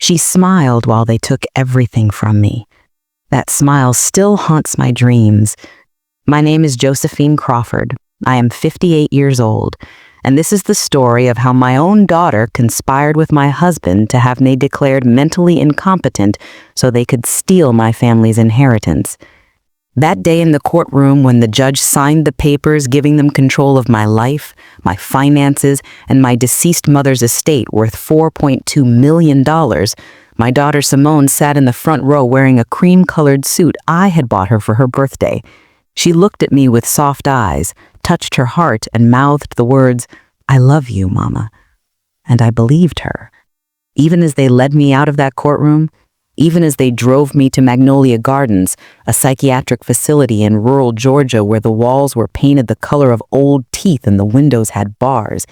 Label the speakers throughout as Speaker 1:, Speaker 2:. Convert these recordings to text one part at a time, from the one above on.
Speaker 1: She smiled while they took everything from me. That smile still haunts my dreams. My name is Josephine Crawford. I am 58 years old, and this is the story of how my own daughter conspired with my husband to have me declared mentally incompetent so they could steal my family's inheritance. That day in the courtroom when the judge signed the papers giving them control of my life, my finances, and my deceased mother's estate worth $4.2 million, my daughter Simone sat in the front row wearing a cream-colored suit I had bought her for her birthday. She looked at me with soft eyes, touched her heart, and mouthed the words, "I love you, Mama." And I believed her. Even as they led me out of that courtroom, even as they drove me to Magnolia Gardens, a psychiatric facility in rural Georgia where the walls were painted the color of old teeth and the windows had bars,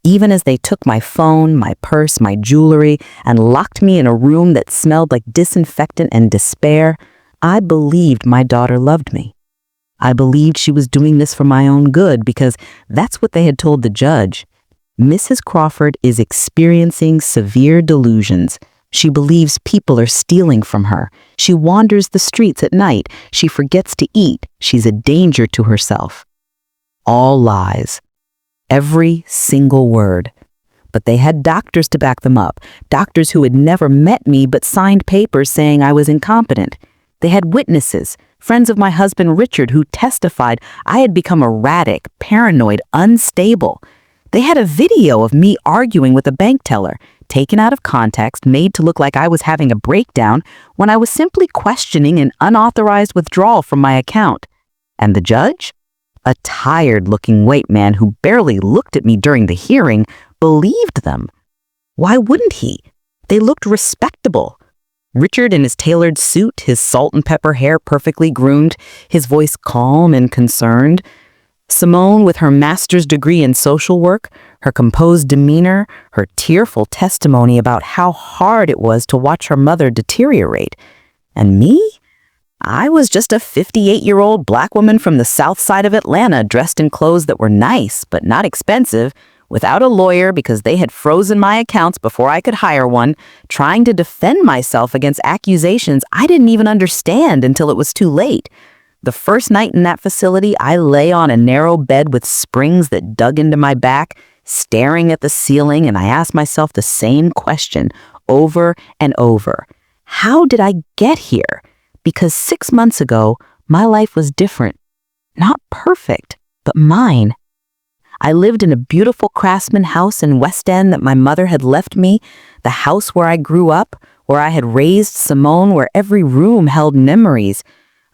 Speaker 1: even as they took my phone, my purse, my jewelry, and locked me in a room that smelled like disinfectant and despair, I believed my daughter loved me. I believed she was doing this for my own good because that's what they had told the judge. Mrs. Crawford is experiencing severe delusions. She believes people are stealing from her. She wanders the streets at night. She forgets to eat. She's a danger to herself. All lies. Every single word. But they had doctors to back them up. Doctors who had never met me but signed papers saying I was incompetent. They had witnesses, friends of my husband Richard, who testified I had become erratic, paranoid, unstable. They had a video of me arguing with a bank teller, taken out of context, made to look like I was having a breakdown when I was simply questioning an unauthorized withdrawal from my account. And the judge? A tired-looking white man who barely looked at me during the hearing believed them. Why wouldn't he? They looked respectable. Richard in his tailored suit, his salt and pepper hair perfectly groomed, his voice calm and concerned. Simone with her master's degree in social work, her composed demeanor, her tearful testimony about how hard it was to watch her mother deteriorate. And me? I was just a 58-year-old black woman from the south side of Atlanta dressed in clothes that were nice but not expensive, without a lawyer because they had frozen my accounts before I could hire one, trying to defend myself against accusations I didn't even understand until it was too late. The first night in that facility, I lay on a narrow bed with springs that dug into my back, staring at the ceiling, and I asked myself the same question over and over. How did I get here? Because 6 months ago, my life was different. Not perfect, but mine. I lived in a beautiful craftsman house in West End that my mother had left me, the house where I grew up, where I had raised Simone, where every room held memories.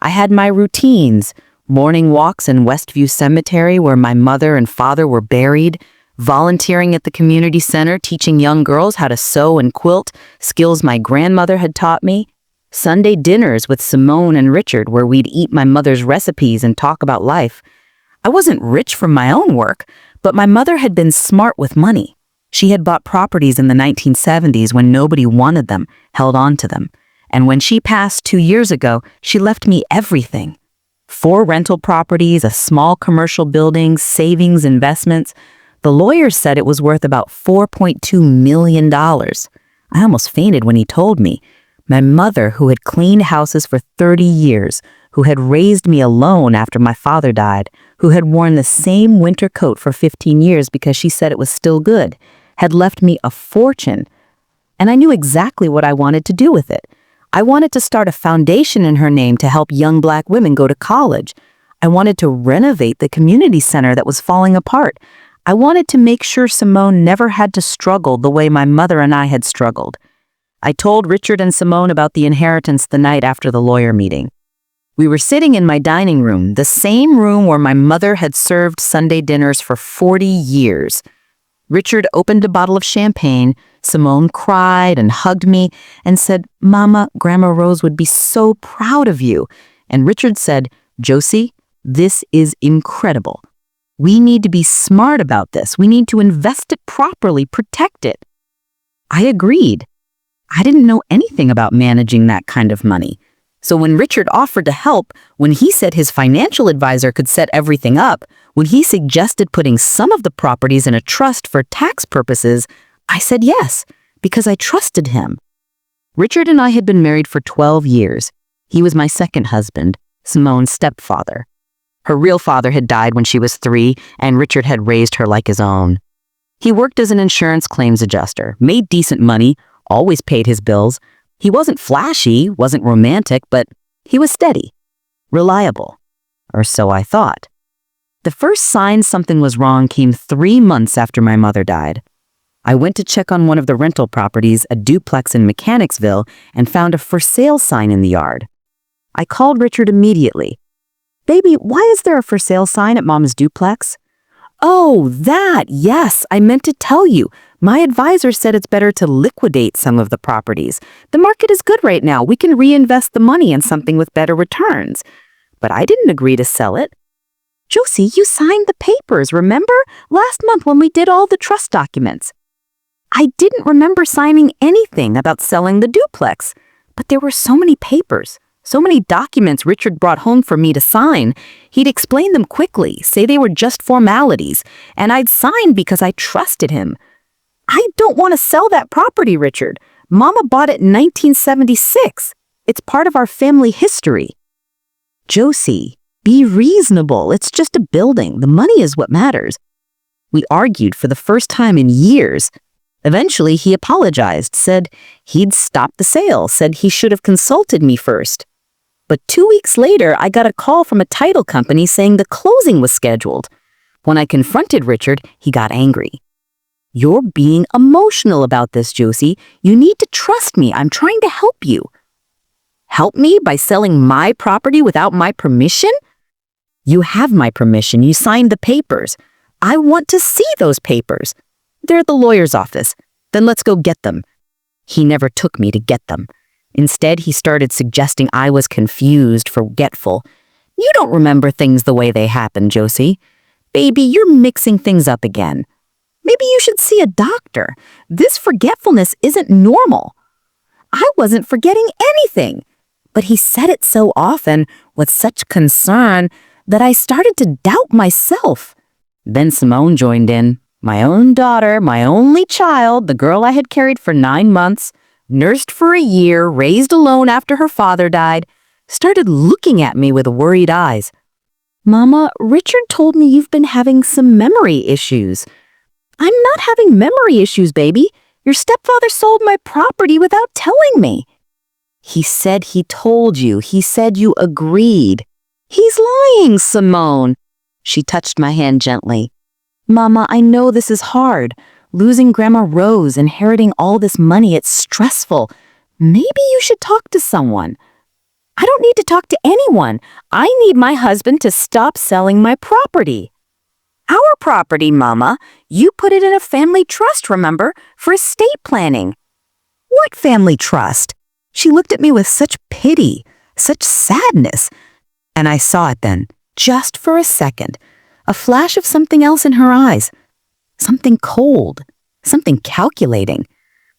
Speaker 1: I had my routines, morning walks in Westview Cemetery where my mother and father were buried, volunteering at the community center teaching young girls how to sew and quilt, skills my grandmother had taught me, Sunday dinners with Simone and Richard where we'd eat my mother's recipes and talk about life. I wasn't rich from my own work, but my mother had been smart with money. She had bought properties in the 1970s when nobody wanted them, held on to them. And when she passed 2 years ago, she left me everything. 4 rental properties, a small commercial building, savings, investments. The lawyers said it was worth about $4.2 million. I almost fainted when he told me. My mother, who had cleaned houses for 30 years, who had raised me alone after my father died, who had worn the same winter coat for 15 years because she said it was still good, had left me a fortune. And I knew exactly what I wanted to do with it. I wanted to start a foundation in her name to help young black women go to college. I wanted to renovate the community center that was falling apart. I wanted to make sure Simone never had to struggle the way my mother and I had struggled. I told Richard and Simone about the inheritance the night after the lawyer meeting. We were sitting in my dining room, the same room where my mother had served Sunday dinners for 40 years. Richard opened a bottle of champagne. Simone cried and hugged me and said, "Mama, Grandma Rose would be so proud of you." And Richard said, "Josie, this is incredible. We need to be smart about this. We need to invest it properly, protect it." I agreed. I didn't know anything about managing that kind of money. So when Richard offered to help, when he said his financial advisor could set everything up, when he suggested putting some of the properties in a trust for tax purposes, I said yes, because I trusted him. Richard and I had been married for 12 years. He was my second husband, Simone's stepfather. Her real father had died when she was 3, and Richard had raised her like his own. He worked as an insurance claims adjuster, made decent money, always paid his bills. He wasn't flashy, wasn't romantic, but he was steady, reliable, or so I thought. The first sign something was wrong came 3 months after my mother died. I went to check on one of the rental properties, a duplex in Mechanicsville, and found a for sale sign in the yard. I called Richard immediately. "Baby, why is there a for sale sign at Mom's duplex?" "Oh, that, yes, I meant to tell you. My advisor said it's better to liquidate some of the properties. The market is good right now. We can reinvest the money in something with better returns." But I didn't agree to sell it. "Josie, you signed the papers, remember? Last month when we did all the trust documents." I didn't remember signing anything about selling the duplex, but there were so many papers. So many documents Richard brought home for me to sign. He'd explain them quickly, say they were just formalities, and I'd sign because I trusted him. "I don't want to sell that property, Richard. Mama bought it in 1976. It's part of our family history." "Josie, be reasonable. It's just a building. The money is what matters." We argued for the first time in years. Eventually, he apologized, said he'd stopped the sale, said he should have consulted me first. But 2 weeks later, I got a call from a title company saying the closing was scheduled. When I confronted Richard, he got angry. "You're being emotional about this, Josie. You need to trust me. I'm trying to help you." "Help me by selling my property without my permission?" "You have my permission. You signed the papers. I want to see those papers." "They're at the lawyer's office." "Then let's go get them." He never took me to get them. Instead, he started suggesting I was confused, forgetful. "You don't remember things the way they happened, Josie. Baby, you're mixing things up again. Maybe you should see a doctor. This forgetfulness isn't normal." I wasn't forgetting anything, but he said it so often with such concern that I started to doubt myself. Then Simone joined in. My own daughter, my only child, the girl I had carried for 9 months, nursed for a year, raised alone after her father died, started looking at me with worried eyes. "Mama, Richard told me you've been having some memory issues." "I'm not having memory issues, baby. Your stepfather sold my property without telling me." "He said he told you. He said you agreed." "He's lying, Simone." She touched my hand gently. "Mama, I know this is hard. Losing Grandma Rose, inheriting all this money, it's stressful. Maybe you should talk to someone." "I don't need to talk to anyone. I need my husband to stop selling my property." "Our property, Mama. You put it in a family trust, remember, for estate planning." "What family trust?" She looked at me with such pity, such sadness. And I saw it then, just for a second, a flash of something else in her eyes. Something cold, something calculating.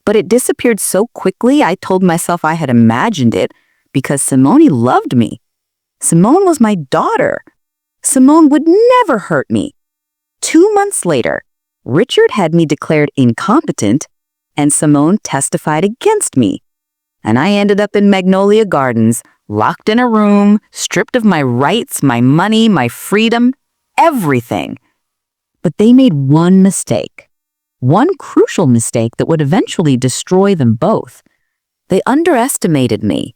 Speaker 1: But it disappeared so quickly I told myself I had imagined it because Simone loved me. Simone was my daughter. Simone would never hurt me. 2 months later, Richard had me declared incompetent and Simone testified against me. And I ended up in Magnolia Gardens, locked in a room, stripped of my rights, my money, my freedom, everything. But they made one mistake, one crucial mistake that would eventually destroy them both. They underestimated me.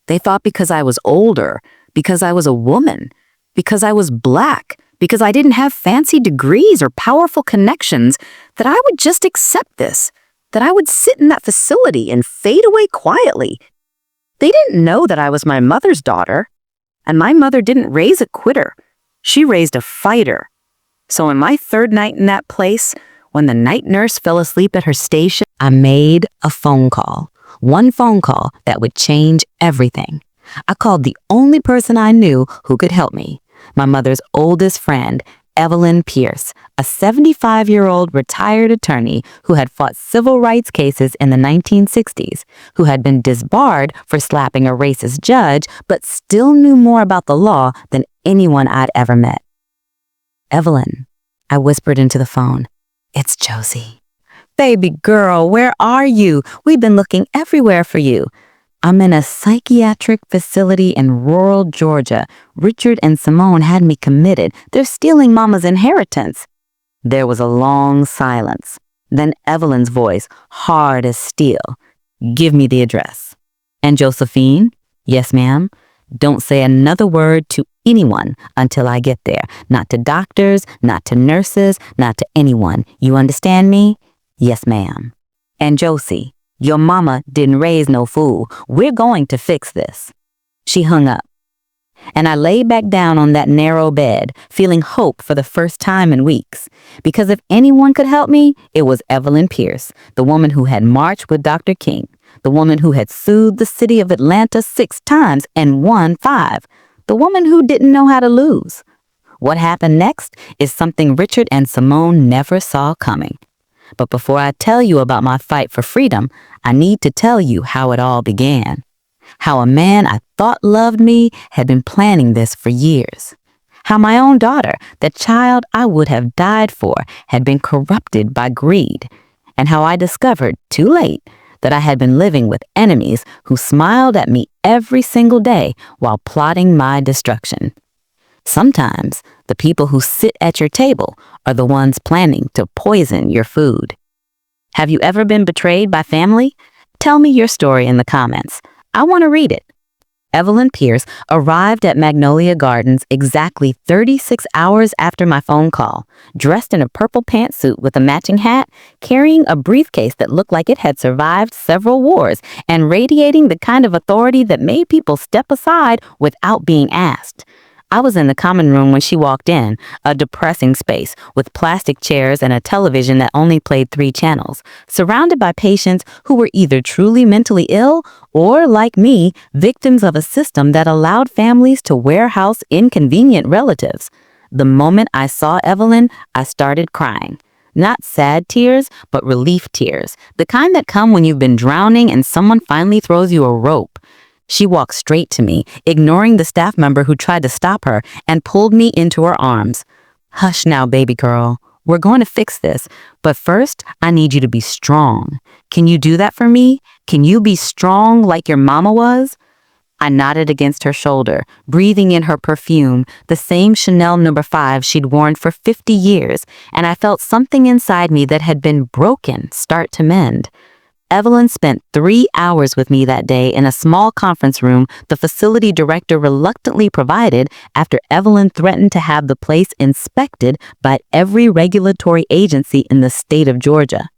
Speaker 1: They thought because I was older, because I was a woman, because I was black, because I didn't have fancy degrees or powerful connections, that I would just accept this, that I would sit in that facility and fade away quietly. They didn't know that I was my mother's daughter, and my mother didn't raise a quitter. She raised a fighter. So on my 3rd night in that place, when the night nurse fell asleep at her station, I made a phone call. One phone call that would change everything. I called the only person I knew who could help me, my mother's oldest friend, Evelyn Pierce, a 75-year-old retired attorney who had fought civil rights cases in the 1960s, who had been disbarred for slapping a racist judge, but still knew more about the law than anyone I'd ever met. "Evelyn," I whispered into the phone, "it's Josie." Baby girl, where are you? We've been looking everywhere for you. I'm in a psychiatric facility in rural Georgia. Richard and Simone had me committed. They're stealing Mama's inheritance. There was a long silence. Then Evelyn's voice, hard as steel. Give me the address. And Josephine? Yes, ma'am. Don't say another word to anyone until I get there. Not to doctors, not to nurses, not to anyone. You understand me? Yes, ma'am. And Josie, your mama didn't raise no fool. We're going to fix this. She hung up. And I lay back down on that narrow bed, feeling hope for the first time in weeks. Because if anyone could help me, it was Evelyn Pierce, the woman who had marched with Dr. King, the woman who had sued the city of Atlanta 6 times and won 5, the woman who didn't know how to lose. What happened next is something Richard and Simone never saw coming. But before I tell you about my fight for freedom, I need to tell you how it all began. How a man I thought loved me had been planning this for years. How my own daughter, the child I would have died for, had been corrupted by greed. And how I discovered, too late, that I had been living with enemies who smiled at me every single day while plotting my destruction. Sometimes the people who sit at your table are the ones planning to poison your food. Have you ever been betrayed by family? Tell me your story in the comments. I want to read it. Evelyn Pierce arrived at Magnolia Gardens exactly 36 hours after my phone call, dressed in a purple pantsuit with a matching hat, carrying a briefcase that looked like it had survived several wars, and radiating the kind of authority that made people step aside without being asked. I was in the common room when she walked in, a depressing space with plastic chairs and a television that only played 3 channels, surrounded by patients who were either truly mentally ill or, like me, victims of a system that allowed families to warehouse inconvenient relatives. The moment I saw Evelyn, I started crying. Not sad tears, but relief tears, the kind that come when you've been drowning and someone finally throws you a rope. She walked straight to me, ignoring the staff member who tried to stop her, and pulled me into her arms. Hush now, baby girl. We're going to fix this, but first, I need you to be strong. Can you do that for me? Can you be strong like your mama was? I nodded against her shoulder, breathing in her perfume, the same Chanel No. 5 she'd worn for 50 years, and I felt something inside me that had been broken start to mend. Evelyn spent 3 hours with me that day in a small conference room the facility director reluctantly provided after Evelyn threatened to have the place inspected by every regulatory agency in the state of Georgia.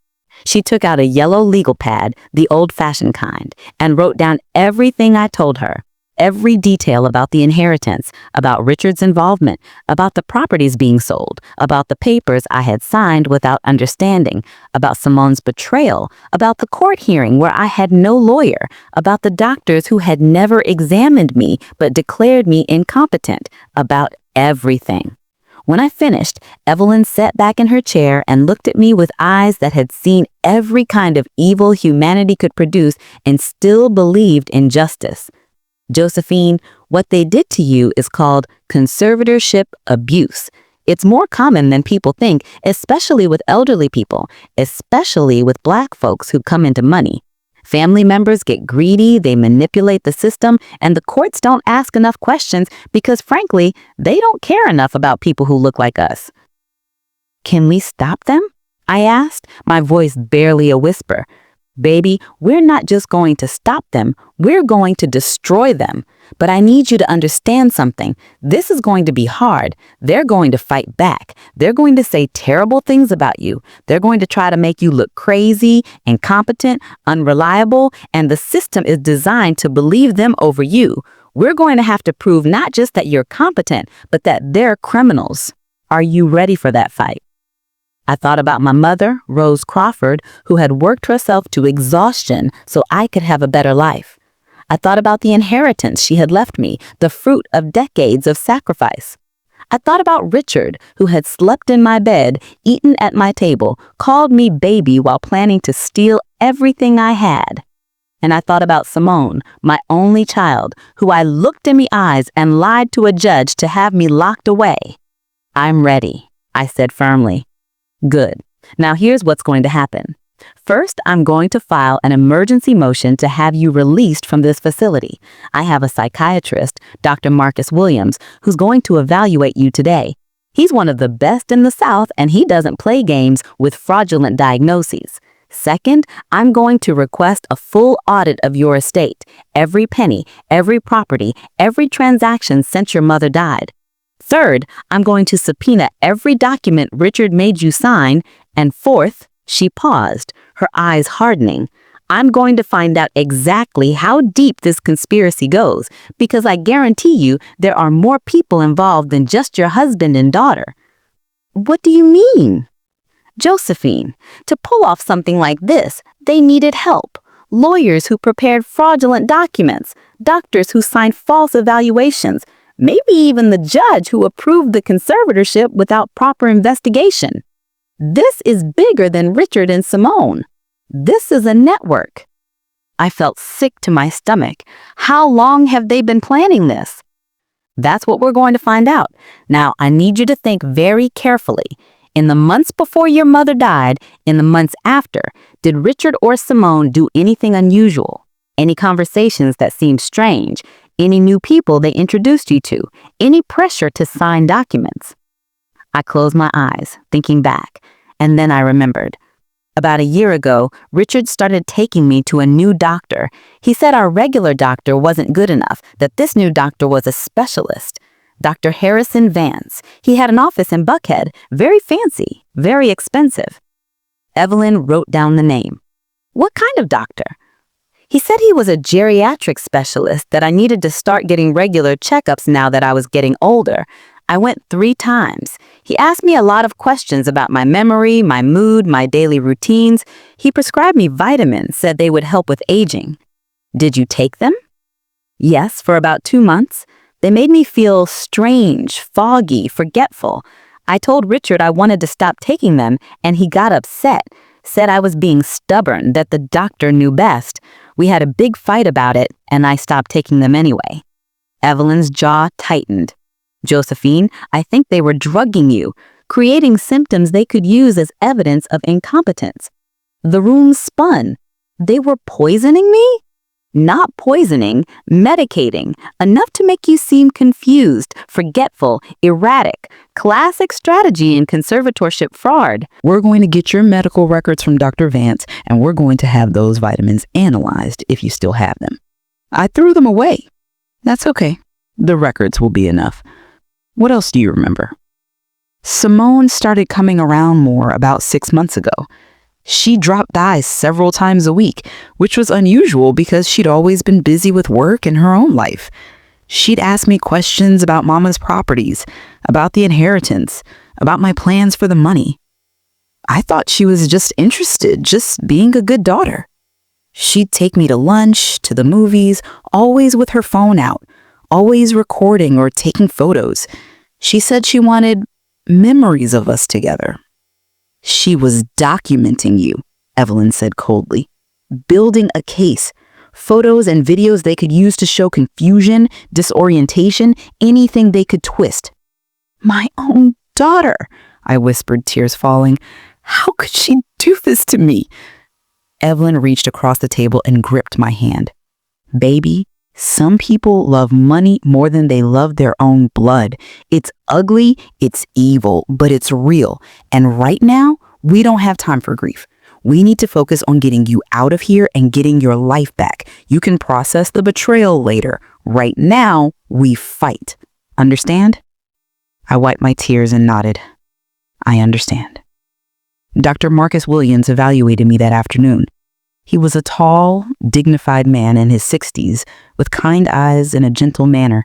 Speaker 1: She took out a yellow legal pad, the old-fashioned kind, and wrote down everything I told her. Every detail about the inheritance, about Richard's involvement, about the properties being sold, about the papers I had signed without understanding, about Simone's betrayal, about the court hearing where I had no lawyer, about the doctors who had never examined me but declared me incompetent, about everything. When I finished, Evelyn sat back in her chair and looked at me with eyes that had seen every kind of evil humanity could produce and still believed in justice. Josephine, what they did to you is called conservatorship abuse. It's more common than people think, especially with elderly people, especially with Black folks who come into money. Family members get greedy, they manipulate the system, and the courts don't ask enough questions because, frankly, they don't care enough about people who look like us. Can we stop them? I asked, my voice barely a whisper. Baby, we're not just going to stop them, we're going to destroy them. But I need you to understand something. This is going to be hard. They're going to fight back. They're going to say terrible things about you. They're going to try to make you look crazy, incompetent, unreliable, and the system is designed to believe them over you. We're going to have to prove not just that you're competent, but that they're criminals. Are you ready for that fight? I thought about my mother, Rose Crawford, who had worked herself to exhaustion so I could have a better life. I thought about the inheritance she had left me, the fruit of decades of sacrifice. I thought about Richard, who had slept in my bed, eaten at my table, called me baby while planning to steal everything I had. And I thought about Simone, my only child, who I looked in the eyes and lied to a judge to have me locked away. I'm ready, I said firmly. Good. Now here's what's going to happen. First, I'm going to file an emergency motion to have you released from this facility. I have a psychiatrist, Dr. Marcus Williams, who's going to evaluate you today. He's one of the best in the South, and he doesn't play games with fraudulent diagnoses. Second, I'm going to request a full audit of your estate, every penny, every property, every transaction since your mother died. Third, I'm going to subpoena every document Richard made you sign. And fourth, she paused, her eyes hardening. I'm going to find out exactly how deep this conspiracy goes, because I guarantee you there are more people involved than just your husband and daughter. What do you mean? Josephine, to pull off something like this, they needed help. Lawyers who prepared fraudulent documents, doctors who signed false evaluations, maybe even the judge who approved the conservatorship without proper investigation. This is bigger than Richard and Simone. This is a network. I felt sick to my stomach. How long have they been planning this? That's what we're going to find out. Now, I need you to think very carefully. In the months before your mother died, in the months after, did Richard or Simone do anything unusual? Any conversations that seemed strange? Any new people they introduced you to? Any pressure to sign documents? I closed my eyes, thinking back, and then I remembered. About a year ago, Richard started taking me to a new doctor. He said our regular doctor wasn't good enough, that this new doctor was a specialist. Dr. Harrison Vance. He had an office in Buckhead, very fancy, very expensive. Evelyn wrote down the name. What kind of doctor? He said he was a geriatric specialist, that I needed to start getting regular checkups now that I was getting older. I went 3 times. He asked me a lot of questions about my memory, my mood, my daily routines. He prescribed me vitamins, said they would help with aging. Did you take them? Yes, for about 2 months. They made me feel strange, foggy, forgetful. I told Richard I wanted to stop taking them, and he got upset, said I was being stubborn, that the doctor knew best. We had a big fight about it, and I stopped taking them anyway. Evelyn's jaw tightened. Josephine, I think they were drugging you, creating symptoms they could use as evidence of incompetence. The room spun. They were poisoning me? Not poisoning, medicating, enough to make you seem confused, forgetful, erratic. Classic strategy in conservatorship fraud.
Speaker 2: We're going to get your medical records from Dr. Vance, and we're going to have those vitamins analyzed if you still have them. I threw them away. That's okay. The records will be enough. What else do you remember? Simone started coming around more about 6 months ago. She dropped by several times a week, which was unusual because she'd always been busy with work and her own life. She'd ask me questions about Mama's properties, about the inheritance, about my plans for the money. I thought she was just interested, just being a good daughter. She'd take me to lunch, to the movies, always with her phone out, always recording or taking photos. She said she wanted memories of us together. She was documenting you, Evelyn said coldly. Building a case. Photos and videos they could use to show confusion, disorientation, anything they could twist. My own daughter, I whispered, tears falling. How could she do this to me? Evelyn reached across the table and gripped my hand. Baby, some people love money more than they love their own blood. It's ugly, it's evil, but it's real. And right now, we don't have time for grief. We need to focus on getting you out of here and getting your life back. You can process the betrayal later. Right now, we fight. Understand? I wiped my tears and nodded. I understand. Dr. Marcus Williams evaluated me that afternoon. He was a tall, dignified man in his 60s with kind eyes and a gentle manner.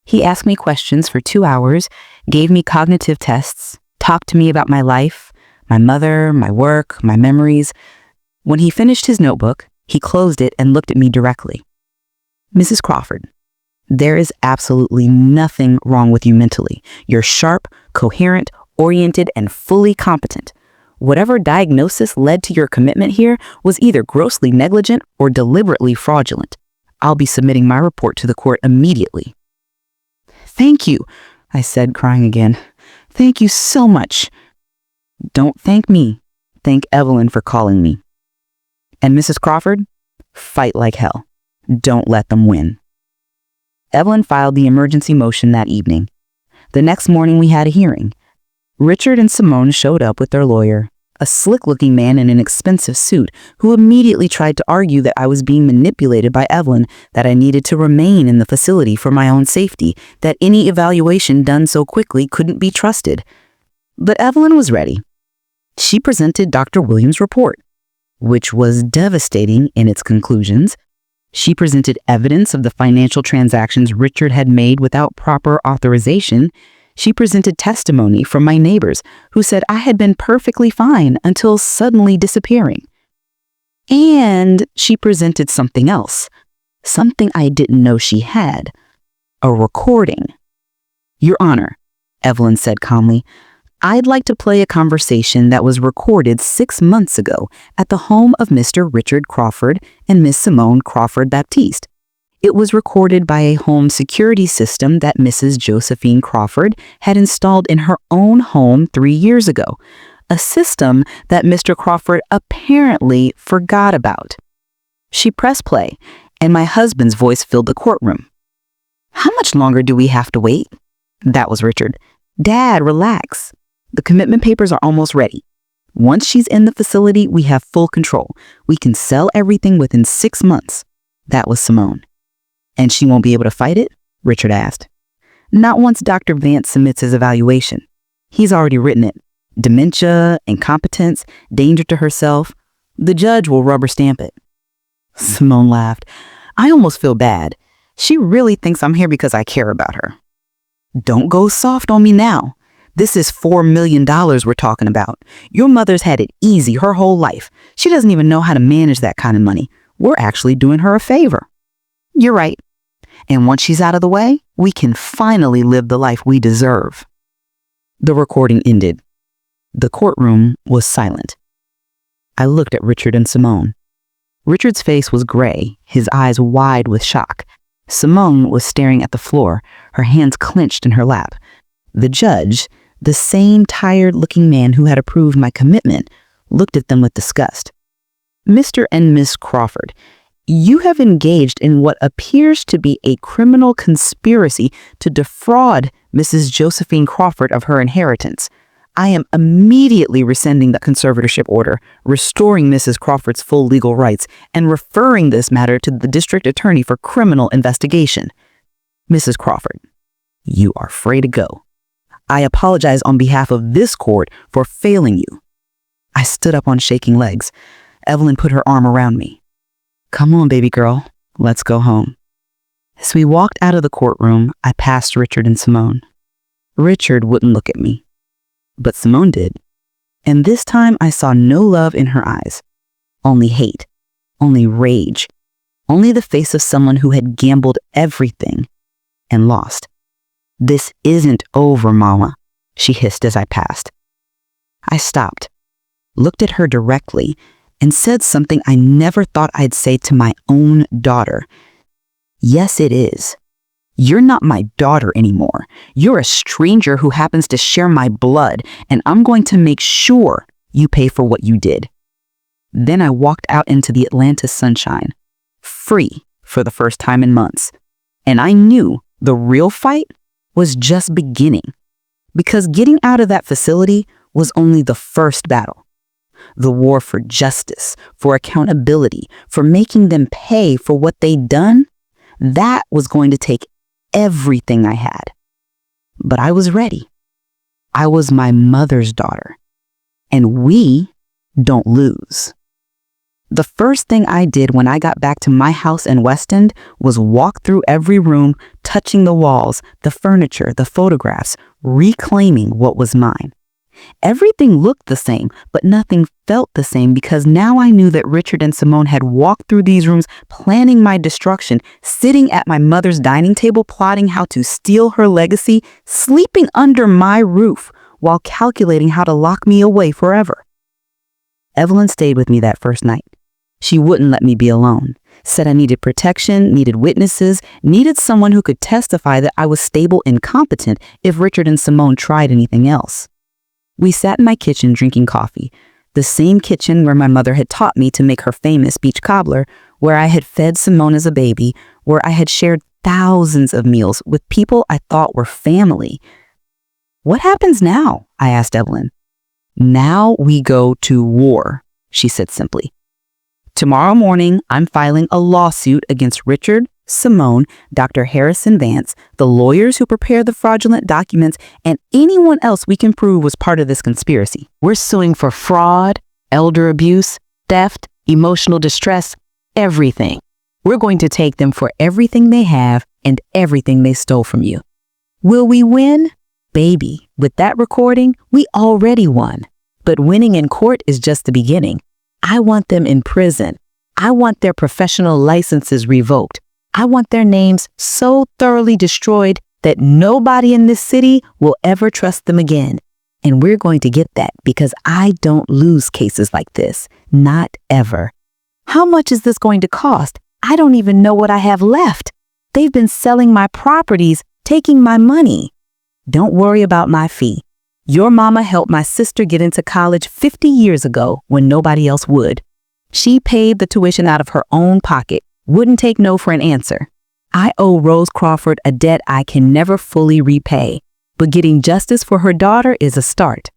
Speaker 2: He asked me questions for 2 hours, gave me cognitive tests, talked to me about my life, my mother, my work, my memories. When he finished his notebook, he closed it and looked at me directly. Mrs. Crawford, there is absolutely nothing wrong with you mentally. You're sharp, coherent, oriented, and fully competent. Whatever diagnosis led to your commitment here was either grossly negligent or deliberately fraudulent. I'll be submitting my report to the court immediately. Thank you, I said, crying again. Thank you so much. Don't thank me. Thank Evelyn for calling me. And Mrs. Crawford, fight like hell. Don't let them win. Evelyn filed the emergency motion that evening. The next morning we had a hearing. Richard and Simone showed up with their lawyer, a slick-looking man in an expensive suit who immediately tried to argue that I was being manipulated by Evelyn, that I needed to remain in the facility for my own safety, that any evaluation done so quickly couldn't be trusted. But Evelyn was ready. She presented Dr. Williams' report, which was devastating in its conclusions. She presented evidence of the financial transactions Richard had made without proper authorization. She presented testimony from my neighbors who said I had been perfectly fine until suddenly disappearing. And she presented something else, something I didn't know she had, a recording. Your Honor, Evelyn said calmly, I'd like to play a conversation that was recorded 6 months ago at the home of Mr. Richard Crawford and Miss Simone Crawford Baptiste. It was recorded by a home security system that Mrs. Josephine Crawford had installed in her own home 3 years ago, a system that Mr. Crawford apparently forgot about. She pressed play, and my husband's voice filled the courtroom. How much longer do we have to wait? That was Richard. Dad, relax. The commitment papers are almost ready. Once she's in the facility, we have full control. We can sell everything within 6 months. That was Simone. And she won't be able to fight it? Richard asked. Not once Dr. Vance submits his evaluation. He's already written it. Dementia, incompetence, danger to herself. The judge will rubber stamp it. Simone laughed. I almost feel bad. She really thinks I'm here because I care about her. Don't go soft on me now. This is $4 million we're talking about. Your mother's had it easy her whole life. She doesn't even know how to manage that kind of money. We're actually doing her a favor. You're right. And once she's out of the way, we can finally live the life we deserve. The recording ended. The courtroom was silent. I looked at Richard and Simone. Richard's face was gray, his eyes wide with shock. Simone was staring at the floor, her hands clenched in her lap. The judge, the same tired-looking man who had approved my commitment, looked at them with disgust. Mr. and Miss Crawford, you have engaged in what appears to be a criminal conspiracy to defraud Mrs. Josephine Crawford of her inheritance. I am immediately rescinding the conservatorship order, restoring Mrs. Crawford's full legal rights, and referring this matter to the district attorney for criminal investigation. Mrs. Crawford, you are free to go. I apologize on behalf of this court for failing you. I stood up on shaking legs. Evelyn put her arm around me. Come on, baby girl. Let's go home. As we walked out of the courtroom, I passed Richard and Simone. Richard wouldn't look at me, but Simone did. And this time I saw no love in her eyes. Only hate, only rage, only the face of someone who had gambled everything and lost. This isn't over, Mama, she hissed as I passed. I stopped, looked at her directly, and said something I never thought I'd say to my own daughter. Yes, it is. You're not my daughter anymore. You're a stranger who happens to share my blood, and I'm going to make sure you pay for what you did. Then I walked out into the Atlanta sunshine, free for the first time in months. And I knew the real fight was just beginning, because getting out of that facility was only the first battle. The war for justice, for accountability, for making them pay for what they'd done, that was going to take everything I had. But I was ready. I was my mother's daughter, and we don't lose. The first thing I did when I got back to my house in West End was walk through every room, touching the walls, the furniture, the photographs, reclaiming what was mine. Everything looked the same, but nothing felt the same, because now I knew that Richard and Simone had walked through these rooms planning my destruction, sitting at my mother's dining table plotting how to steal her legacy, sleeping under my roof while calculating how to lock me away forever. Evelyn stayed with me that first night. She wouldn't let me be alone, said I needed protection, needed witnesses, needed someone who could testify that I was stable and competent if Richard and Simone tried anything else. We sat in my kitchen drinking coffee, The same kitchen where my mother had taught me to make her famous beach cobbler, where I had fed Simone as a baby, where I had shared thousands of meals with people I thought were family. "What happens now?" I asked Evelyn. "Now we go to war," she said simply. "Tomorrow morning, I'm filing a lawsuit against Richard, Simone, Dr. Harrison Vance, the lawyers who prepared the fraudulent documents, and anyone else we can prove was part of this conspiracy. We're suing for fraud, elder abuse, theft, emotional distress, everything. We're going to take them for everything they have and everything they stole from you. Will we win? Baby, with that recording, we already won. But winning in court is just the beginning. I want them in prison. I want their professional licenses revoked. I want their names so thoroughly destroyed that nobody in this city will ever trust them again. And we're going to get that because I don't lose cases like this. Not ever. How much is this going to cost? I don't even know what I have left. They've been selling my properties, taking my money. Don't worry about my fee. Your mama helped my sister get into college 50 years ago when nobody else would. She paid the tuition out of her own pocket, wouldn't take no for an answer. I owe Rose Crawford a debt I can never fully repay, but getting justice for her daughter is a start.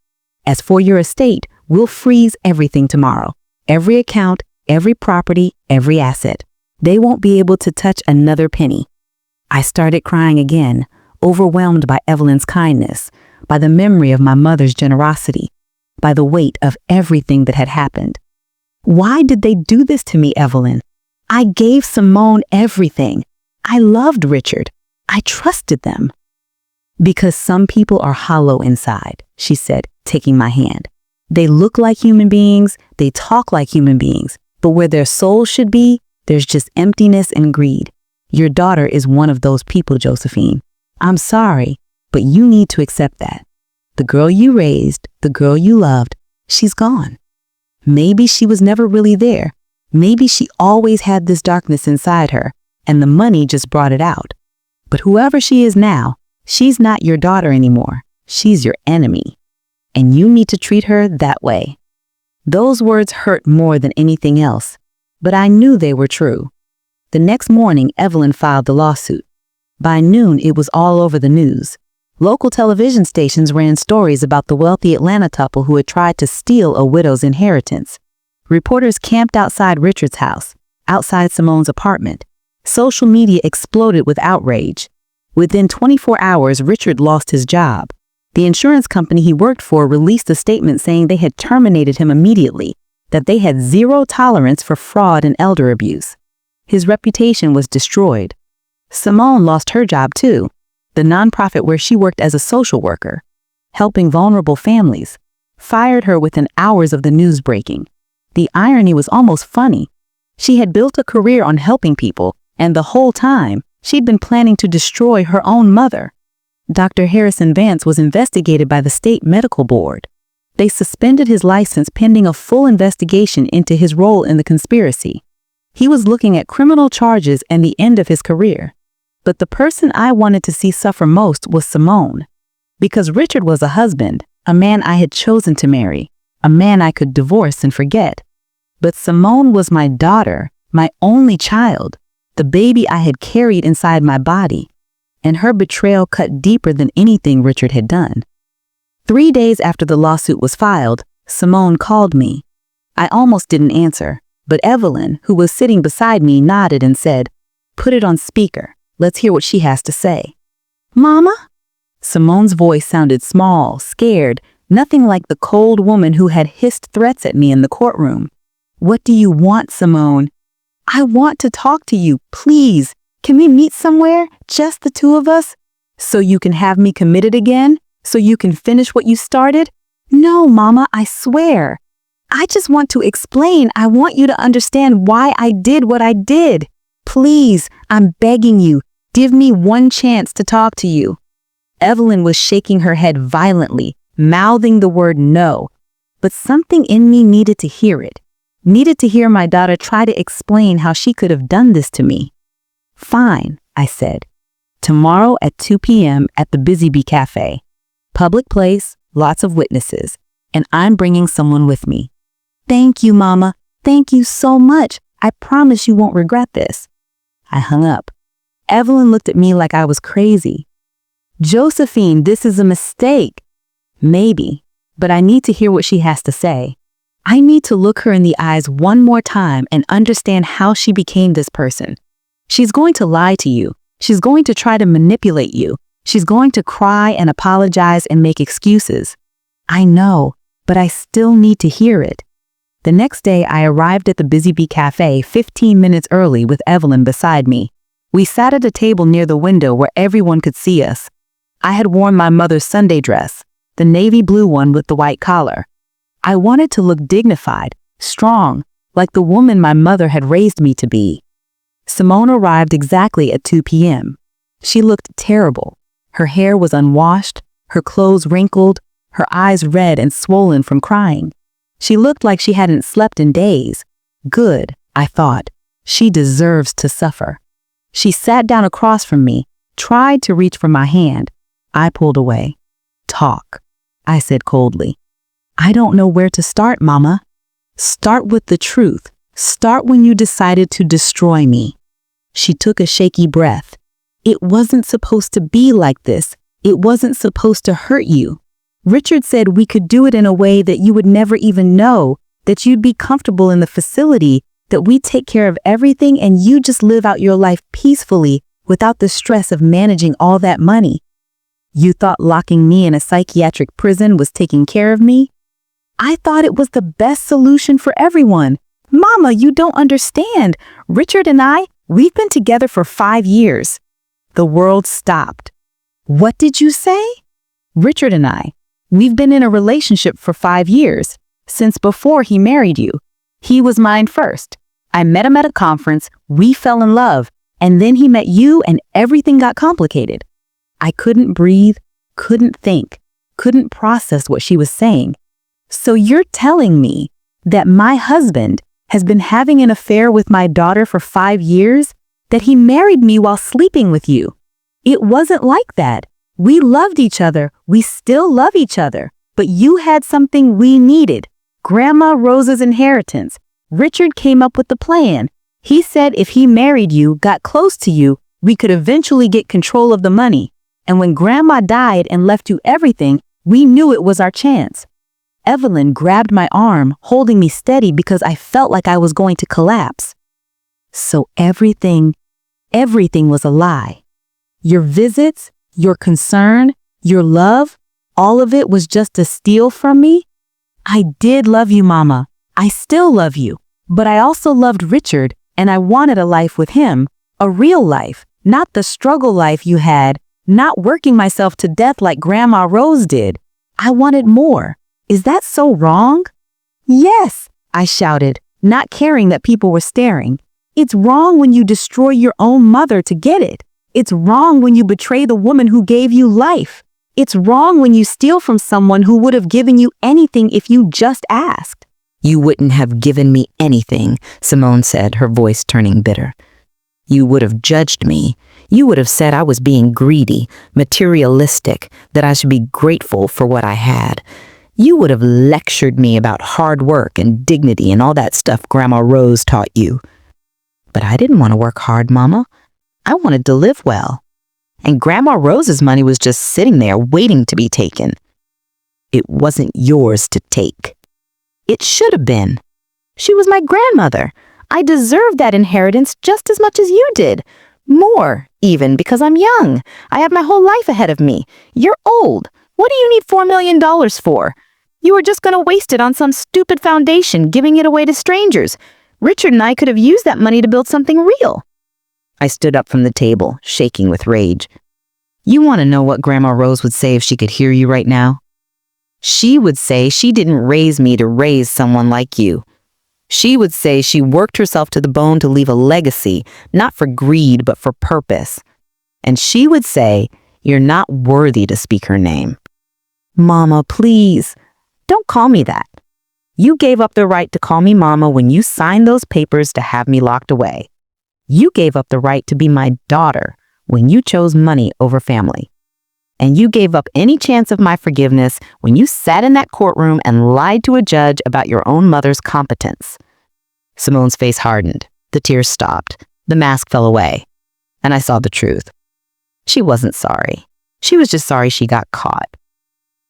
Speaker 2: As for your estate, we'll freeze everything tomorrow. Every account, every property, every asset. They won't be able to touch another penny." I started crying again, overwhelmed by Evelyn's kindness, by the memory of my mother's generosity, by the weight of everything that had happened. Why did they do this to me, Evelyn? I gave Simone everything. I loved Richard. I trusted them. "Because some people are hollow inside," she said, taking my hand. "They look like human beings, they talk like human beings, but where their soul should be, there's just emptiness and greed. Your daughter is one of those people, Josephine. I'm sorry, but you need to accept that. The girl you raised, the girl you loved, she's gone. Maybe she was never really there. Maybe she always had this darkness inside her, and the money just brought it out. But whoever she is now, she's not your daughter anymore. She's your enemy. And you need to treat her that way." Those words hurt more than anything else, but I knew they were true. The next morning, Evelyn filed the lawsuit. By noon, it was all over the news. Local television stations ran stories about the wealthy Atlanta couple who had tried to steal a widow's inheritance. Reporters camped outside Richard's house, outside Simone's apartment. Social media exploded with outrage. Within 24 hours, Richard lost his job. The insurance company he worked for released a statement saying they had terminated him immediately, that they had zero tolerance for fraud and elder abuse. His reputation was destroyed. Simone lost her job too, the nonprofit where she worked as a social worker, helping vulnerable families, fired her within hours of the news breaking. The irony was almost funny. She had built a career on helping people, and the whole time, she'd been planning to destroy her own mother. Dr. Harrison Vance was investigated by the state medical board. They suspended his license pending a full investigation into his role in the conspiracy. He was looking at criminal charges and the end of his career. But the person I wanted to see suffer most was Simone. Because Richard was a husband, a man I had chosen to marry, a man I could divorce and forget. But Simone was my daughter, my only child, the baby I had carried inside my body. And her betrayal cut deeper than anything Richard had done. 3 days after the lawsuit was filed, Simone called me. I almost didn't answer, but Evelyn, who was sitting beside me, nodded and said, "Put it on speaker. Let's hear what she has to say." "Mama?" Simone's voice sounded small, scared, nothing like the cold woman who had hissed threats at me in the courtroom. "What do you want, Simone?" "I want to talk to you, please. Can we meet somewhere, just the two of us? So you can have me committed again? So you can finish what you started?" "No, Mama, I swear. I just want to explain. I want you to understand why I did what I did. Please, I'm begging you, give me one chance to talk to you." Evelyn was shaking her head violently, mouthing the word no. But something in me needed to hear it, needed to hear my daughter try to explain how she could have done this to me. "Fine," I said. "Tomorrow at 2 p.m. at the Busy Bee Cafe. Public place, lots of witnesses, and I'm bringing someone with me. Thank you, Mama. Thank you so much. I promise you won't regret this. I hung up. Evelyn looked at me like I was crazy. Josephine, this is a mistake. Maybe, but I need to hear what she has to say. I need to look her in the eyes one more time and understand how she became this person. She's going to lie to you. She's going to try to manipulate you. She's going to cry and apologize and make excuses. I know, but I still need to hear it. The next day, I arrived at the Busy Bee Cafe 15 minutes early with Evelyn beside me. We sat at a table near the window where everyone could see us. I had worn my mother's Sunday dress, the navy blue one with the white collar. I wanted to look dignified, strong, like the woman my mother had raised me to be. Simone arrived exactly at 2 p.m. She looked terrible. Her hair was unwashed, her clothes wrinkled, her eyes red and swollen from crying. She looked like she hadn't slept in days. Good, I thought. She deserves to suffer. She sat down across from me, tried to reach for my hand. I pulled away. Talk, I said coldly. I don't know where to start, Mama. Start with the truth. Start when you decided to destroy me. She took a shaky breath. It wasn't supposed to be like this. It wasn't supposed to hurt you. Richard said we could do it in a way that you would never even know, that you'd be comfortable in the facility, that we take care of everything and you just live out your life peacefully without the stress of managing all that money. You thought locking me in a psychiatric prison was taking care of me? I thought it was the best solution for everyone. Mama, you don't understand. Richard and I, we've been together for 5 years. The world stopped. What did you say? Richard and I, we've been in a relationship for 5 years, since before he married you. He was mine first. I met him at a conference, we fell in love, and then he met you and everything got complicated. I couldn't breathe, couldn't think, couldn't process what she was saying. So you're telling me that my husband has been having an affair with my daughter for 5 years? That he married me while sleeping with you? It wasn't like that. We loved each other. We still love each other. But you had something we needed. Grandma Rose's inheritance. Richard came up with the plan. He said if he married you, got close to you, we could eventually get control of the money. And when Grandma died and left you everything, we knew it was our chance. Evelyn grabbed my arm, holding me steady because I felt like I was going to collapse. So everything was a lie. Your visits, your concern, your love, all of it was just a steal from me? I did love you, Mama. I still love you. But I also loved Richard, and I wanted a life with him, a real life, not the struggle life you had, not working myself to death like Grandma Rose did. I wanted more. Is that so wrong? Yes, I shouted, not caring that people were staring. It's wrong when you destroy your own mother to get it. It's wrong when you betray the woman who gave you life. It's wrong when you steal from someone who would have given you anything if you just asked.
Speaker 1: You wouldn't have given me anything, Simone said, her voice turning bitter. You would have judged me. You would have said I was being greedy, materialistic, that I should be grateful for what I had. You would have lectured me about hard work and dignity and all that stuff Grandma Rose taught you. But I didn't want to work hard, Mama. I wanted to live well. And Grandma Rose's money was just sitting there waiting to be taken. It wasn't yours to take. It should have been. She was my grandmother. I deserved that inheritance just as much as you did. More, even, because I'm young. I have my whole life ahead of me. You're old. What do you need $4 million for? You were just going to waste it on some stupid foundation, giving it away to strangers. Richard and I could have used that money to build something real. I stood up from the table, shaking with rage. You want to know what Grandma Rose would say if she could hear you right now? She would say she didn't raise me to raise someone like you. She would say she worked herself to the bone to leave a legacy, not for greed, but for purpose. And she would say, you're not worthy to speak her name. Mama, please, don't call me that. You gave up the right to call me Mama when you signed those papers to have me locked away. You gave up the right to be my daughter when you chose money over family. And you gave up any chance of my forgiveness when you sat in that courtroom and lied to a judge about your own mother's competence. Simone's face hardened. The tears stopped. The mask fell away. And I saw the truth. She wasn't sorry. She was just sorry she got caught.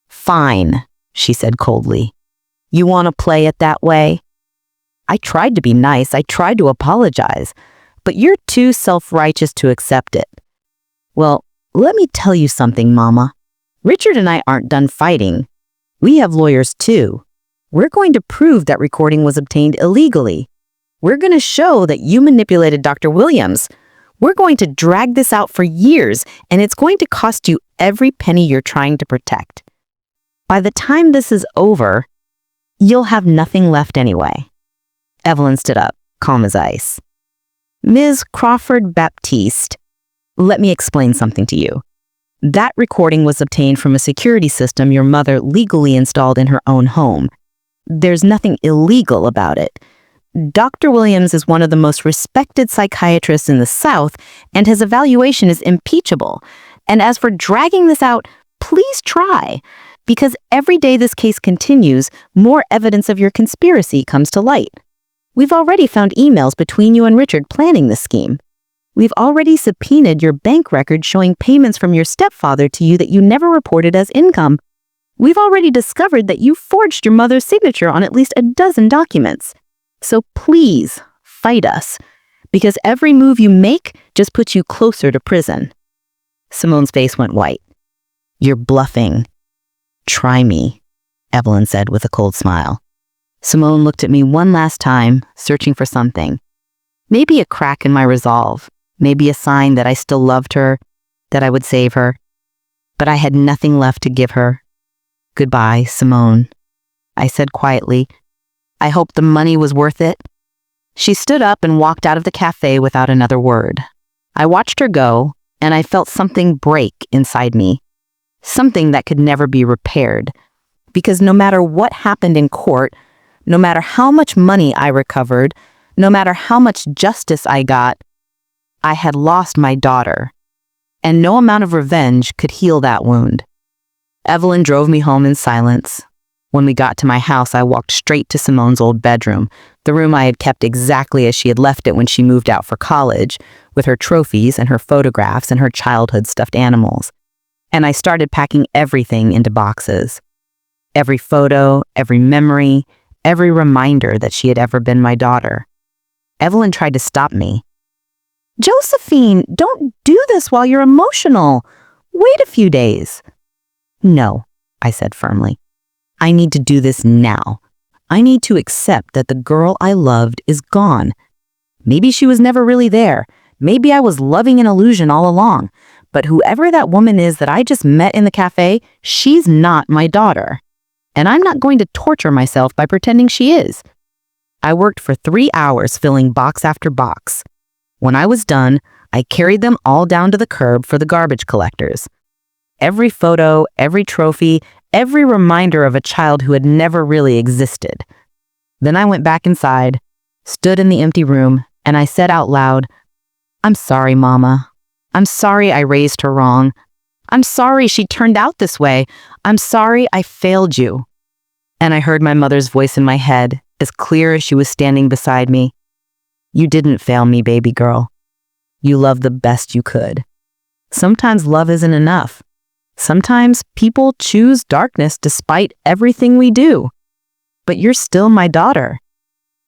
Speaker 1: Fine, she said coldly. You want to play it that way? I tried to be nice. I tried to apologize. But you're too self-righteous to accept it. Well, let me tell you something, Mama. Richard and I aren't done fighting. We have lawyers too. We're going to prove that recording was obtained illegally. We're going to show that you manipulated Dr. Williams. We're going to drag this out for years, and it's going to cost you every penny you're trying to protect. By the time this is over, you'll have nothing left anyway. Evelyn stood up, calm as ice. Ms. Crawford Baptiste, let me explain something to you. That recording was obtained from a security system your mother legally installed in her own home. There's nothing illegal about it. Dr. Williams is one of the most respected psychiatrists in the South, and his evaluation is impeachable. And as for dragging this out, please try, because every day this case continues, more evidence of your conspiracy comes to light. We've already found emails between you and Richard planning this scheme. We've already subpoenaed your bank record showing payments from your stepfather to you that you never reported as income. We've already discovered that you forged your mother's signature on at least a dozen documents. So please, fight us, because every move you make just puts you closer to prison. Simone's face went white. You're bluffing. Try me, Evelyn said with a cold smile. Simone looked at me one last time, searching for something. Maybe a crack in my resolve. Maybe a sign that I still loved her, that I would save her. But I had nothing left to give her. Goodbye, Simone, I said quietly. I hope the money was worth it. She stood up and walked out of the cafe without another word. I watched her go, and I felt something break inside me. Something that could never be repaired. Because no matter what happened in court, no matter how much money I recovered, no matter how much justice I got, I had lost my daughter, and no amount of revenge could heal that wound. Evelyn drove me home in silence. When we got to my house, I walked straight to Simone's old bedroom, the room I had kept exactly as she had left it when she moved out for college, with her trophies and her photographs and her childhood stuffed animals. And I started packing everything into boxes. Every photo, every memory, every reminder that she had ever been my daughter. Evelyn tried to stop me. Josephine, don't do this while you're emotional. Wait a few days. No, I said firmly. I need to do this now. I need to accept that the girl I loved is gone. Maybe she was never really there. Maybe I was loving an illusion all along. But whoever that woman is that I just met in the cafe, she's not my daughter. And I'm not going to torture myself by pretending she is. I worked for 3 hours filling box after box. When I was done, I carried them all down to the curb for the garbage collectors. Every photo, every trophy, every reminder of a child who had never really existed. Then I went back inside, stood in the empty room, and I said out loud, I'm sorry, Mama. I'm sorry I raised her wrong. I'm sorry she turned out this way. I'm sorry I failed you. And I heard my mother's voice in my head, as clear as she was standing beside me. You didn't fail me, baby girl. You loved the best you could. Sometimes love isn't enough. Sometimes people choose darkness despite everything we do. But you're still my daughter.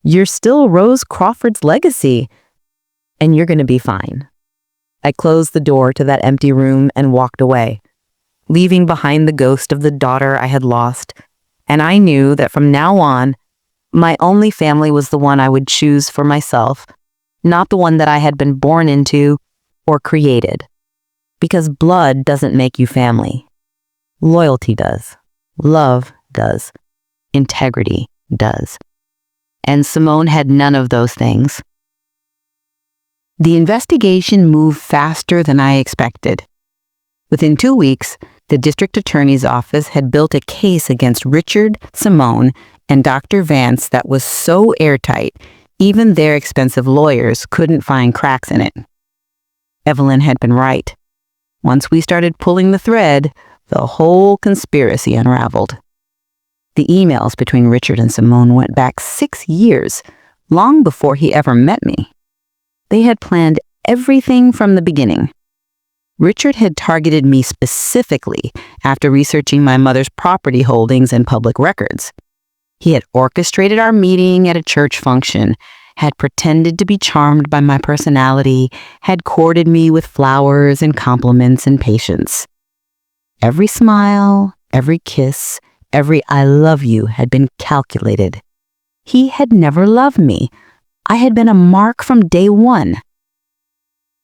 Speaker 1: You're still Rose Crawford's legacy. And you're going to be fine. I closed the door to that empty room and walked away, leaving behind the ghost of the daughter I had lost. And I knew that from now on, my only family was the one I would choose for myself, not the one that I had been born into or created. Because blood doesn't make you family. Loyalty does. Love does. Integrity does. And Simone had none of those things. The investigation moved faster than I expected. Within 2 weeks, the district attorney's office had built a case against Richard, Simone, and Dr. Vance that was so airtight, even their expensive lawyers couldn't find cracks in it. Evelyn had been right. Once we started pulling the thread, the whole conspiracy unraveled. The emails between Richard and Simone went back 6 years, long before he ever met me. They had planned everything from the beginning. Richard had targeted me specifically after researching my mother's property holdings and public records. He had orchestrated our meeting at a church function, had pretended to be charmed by my personality, had courted me with flowers and compliments and patience. Every smile, every kiss, every I love you had been calculated. He had never loved me. I had been a mark from day one.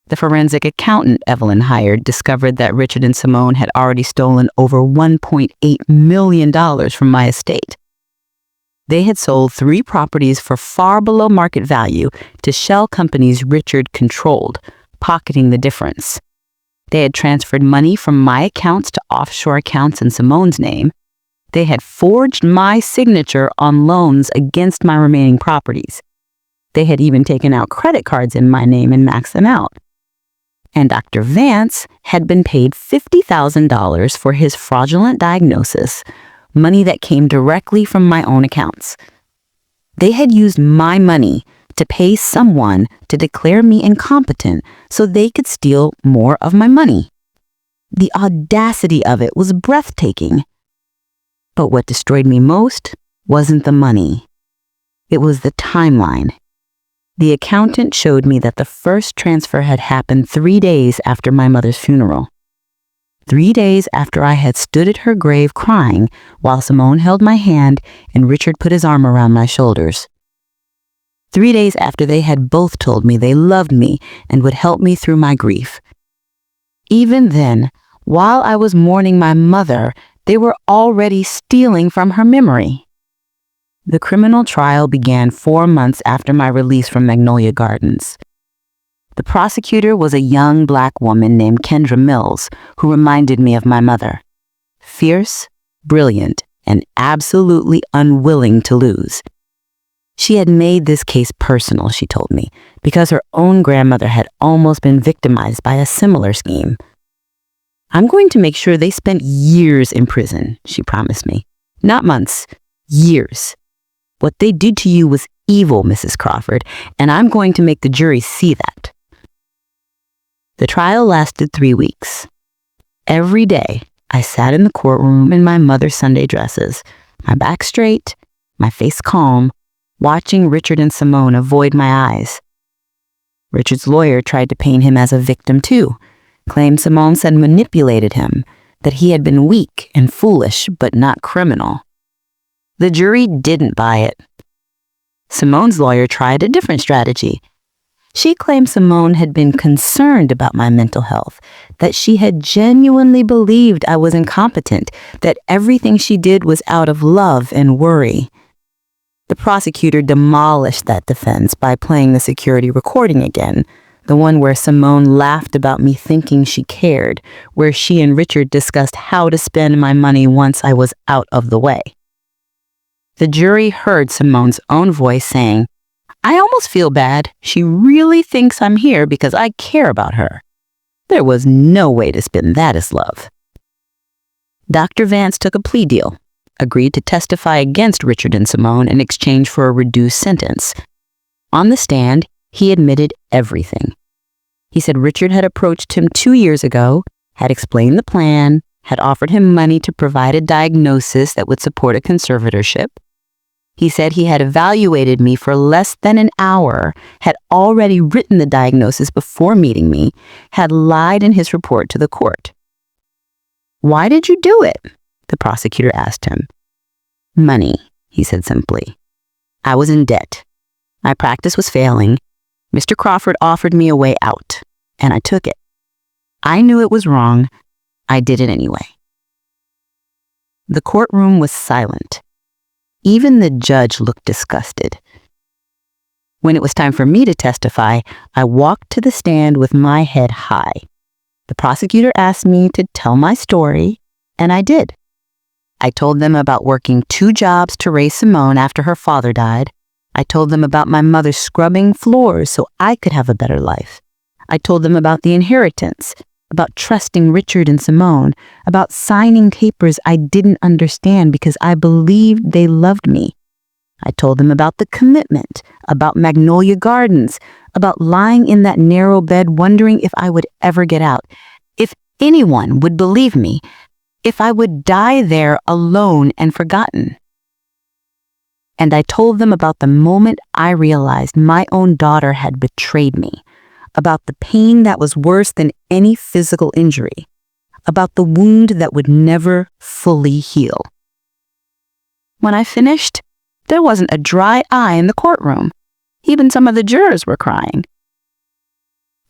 Speaker 1: The forensic accountant Evelyn hired discovered that Richard and Simone had already stolen over $1.8 million from my estate. They had sold 3 properties for far below market value to shell companies Richard controlled, pocketing the difference. They had transferred money from my accounts to offshore accounts in Simone's name. They had forged my signature on loans against my remaining properties. They had even taken out credit cards in my name and maxed them out. And Dr. Vance had been paid $50,000 for his fraudulent diagnosis, money that came directly from my own accounts. They had used my money to pay someone to declare me incompetent so they could steal more of my money. The audacity of it was breathtaking. But what destroyed me most wasn't the money. It was the timeline. The accountant showed me that the first transfer had happened 3 days after my mother's funeral. 3 days after I had stood at her grave crying while Simone held my hand and Richard put his arm around my shoulders. 3 days after they had both told me they loved me and would help me through my grief. Even then, while I was mourning my mother, they were already stealing from her memory. The criminal trial began 4 months after my release from Magnolia Gardens. The prosecutor was a young black woman named Kendra Mills, who reminded me of my mother. Fierce, brilliant, and absolutely unwilling to lose. She had made this case personal, she told me, because her own grandmother had almost been victimized by a similar scheme. I'm going to make sure they spent years in prison, she promised me. Not months, years. What they did to you was evil, Mrs. Crawford, and I'm going to make the jury see that. The trial lasted 3 weeks. Every day, I sat in the courtroom in my mother's Sunday dresses, my back straight, my face calm, watching Richard and Simone avoid my eyes. Richard's lawyer tried to paint him as a victim too, claimed Simone had manipulated him, that he had been weak and foolish but not criminal. The jury didn't buy it. Simone's lawyer tried a different strategy. She claimed Simone had been concerned about my mental health, that she had genuinely believed I was incompetent, that everything she did was out of love and worry. The prosecutor demolished that defense by playing the security recording again, the one where Simone laughed about me thinking she cared, where she and Richard discussed how to spend my money once I was out of the way. The jury heard Simone's own voice saying, "I almost feel bad. She really thinks I'm here because I care about her." There was no way to spin that as love. Dr. Vance took a plea deal, agreed to testify against Richard and Simone in exchange for a reduced sentence. On the stand, he admitted everything. He said Richard had approached him 2 years ago, had explained the plan, had offered him money to provide a diagnosis that would support a conservatorship. He said he had evaluated me for less than an hour, had already written the diagnosis before meeting me, had lied in his report to the court. "Why did you do it?" the prosecutor asked him. "Money," he said simply. "I was in debt. My practice was failing. Mr. Crawford offered me a way out, and I took it. I knew it was wrong. I did it anyway." The courtroom was silent. Even the judge looked disgusted. When it was time for me to testify, I walked to the stand with my head high. The prosecutor asked me to tell my story, and I did. I told them about working 2 jobs to raise Simone after her father died. I told them about my mother scrubbing floors so I could have a better life. I told them about the inheritance, about trusting Richard and Simone, about signing papers I didn't understand because I believed they loved me. I told them about the commitment, about Magnolia Gardens, about lying in that narrow bed wondering if I would ever get out, if anyone would believe me, if I would die there alone and forgotten. And I told them about the moment I realized my own daughter had betrayed me, about the pain that was worse than any physical injury, about the wound that would never fully heal. When I finished, there wasn't a dry eye in the courtroom. Even some of the jurors were crying.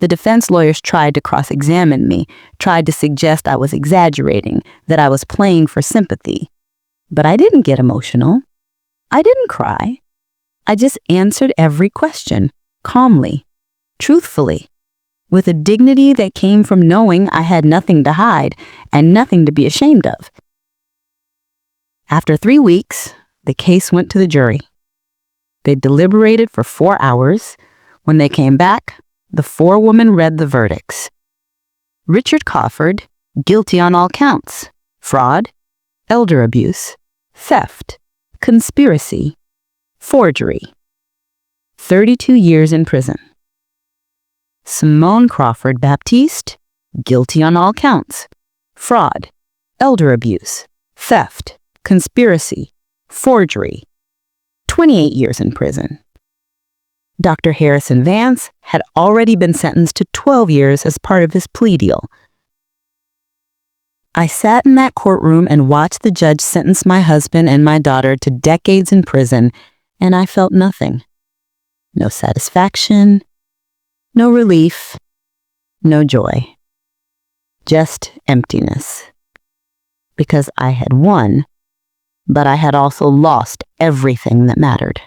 Speaker 1: The defense lawyers tried to cross-examine me, tried to suggest I was exaggerating, that I was playing for sympathy. But I didn't get emotional. I didn't cry. I just answered every question, calmly, truthfully, with a dignity that came from knowing I had nothing to hide and nothing to be ashamed of. After 3 weeks, the case went to the jury. They deliberated for 4 hours. When they came back, the 4 women read the verdicts. Richard Crawford, guilty on all counts: fraud, elder abuse, theft, conspiracy, forgery. 32 years in prison. Simone Crawford Baptiste, guilty on all counts: fraud, elder abuse, theft, conspiracy, forgery. 28 years in prison. Dr. Harrison Vance had already been sentenced to 12 years as part of his plea deal. I sat in that courtroom and watched the judge sentence my husband and my daughter to decades in prison, and I felt nothing. No satisfaction, no relief, no joy. Just emptiness. Because I had won, but I had also lost everything that mattered.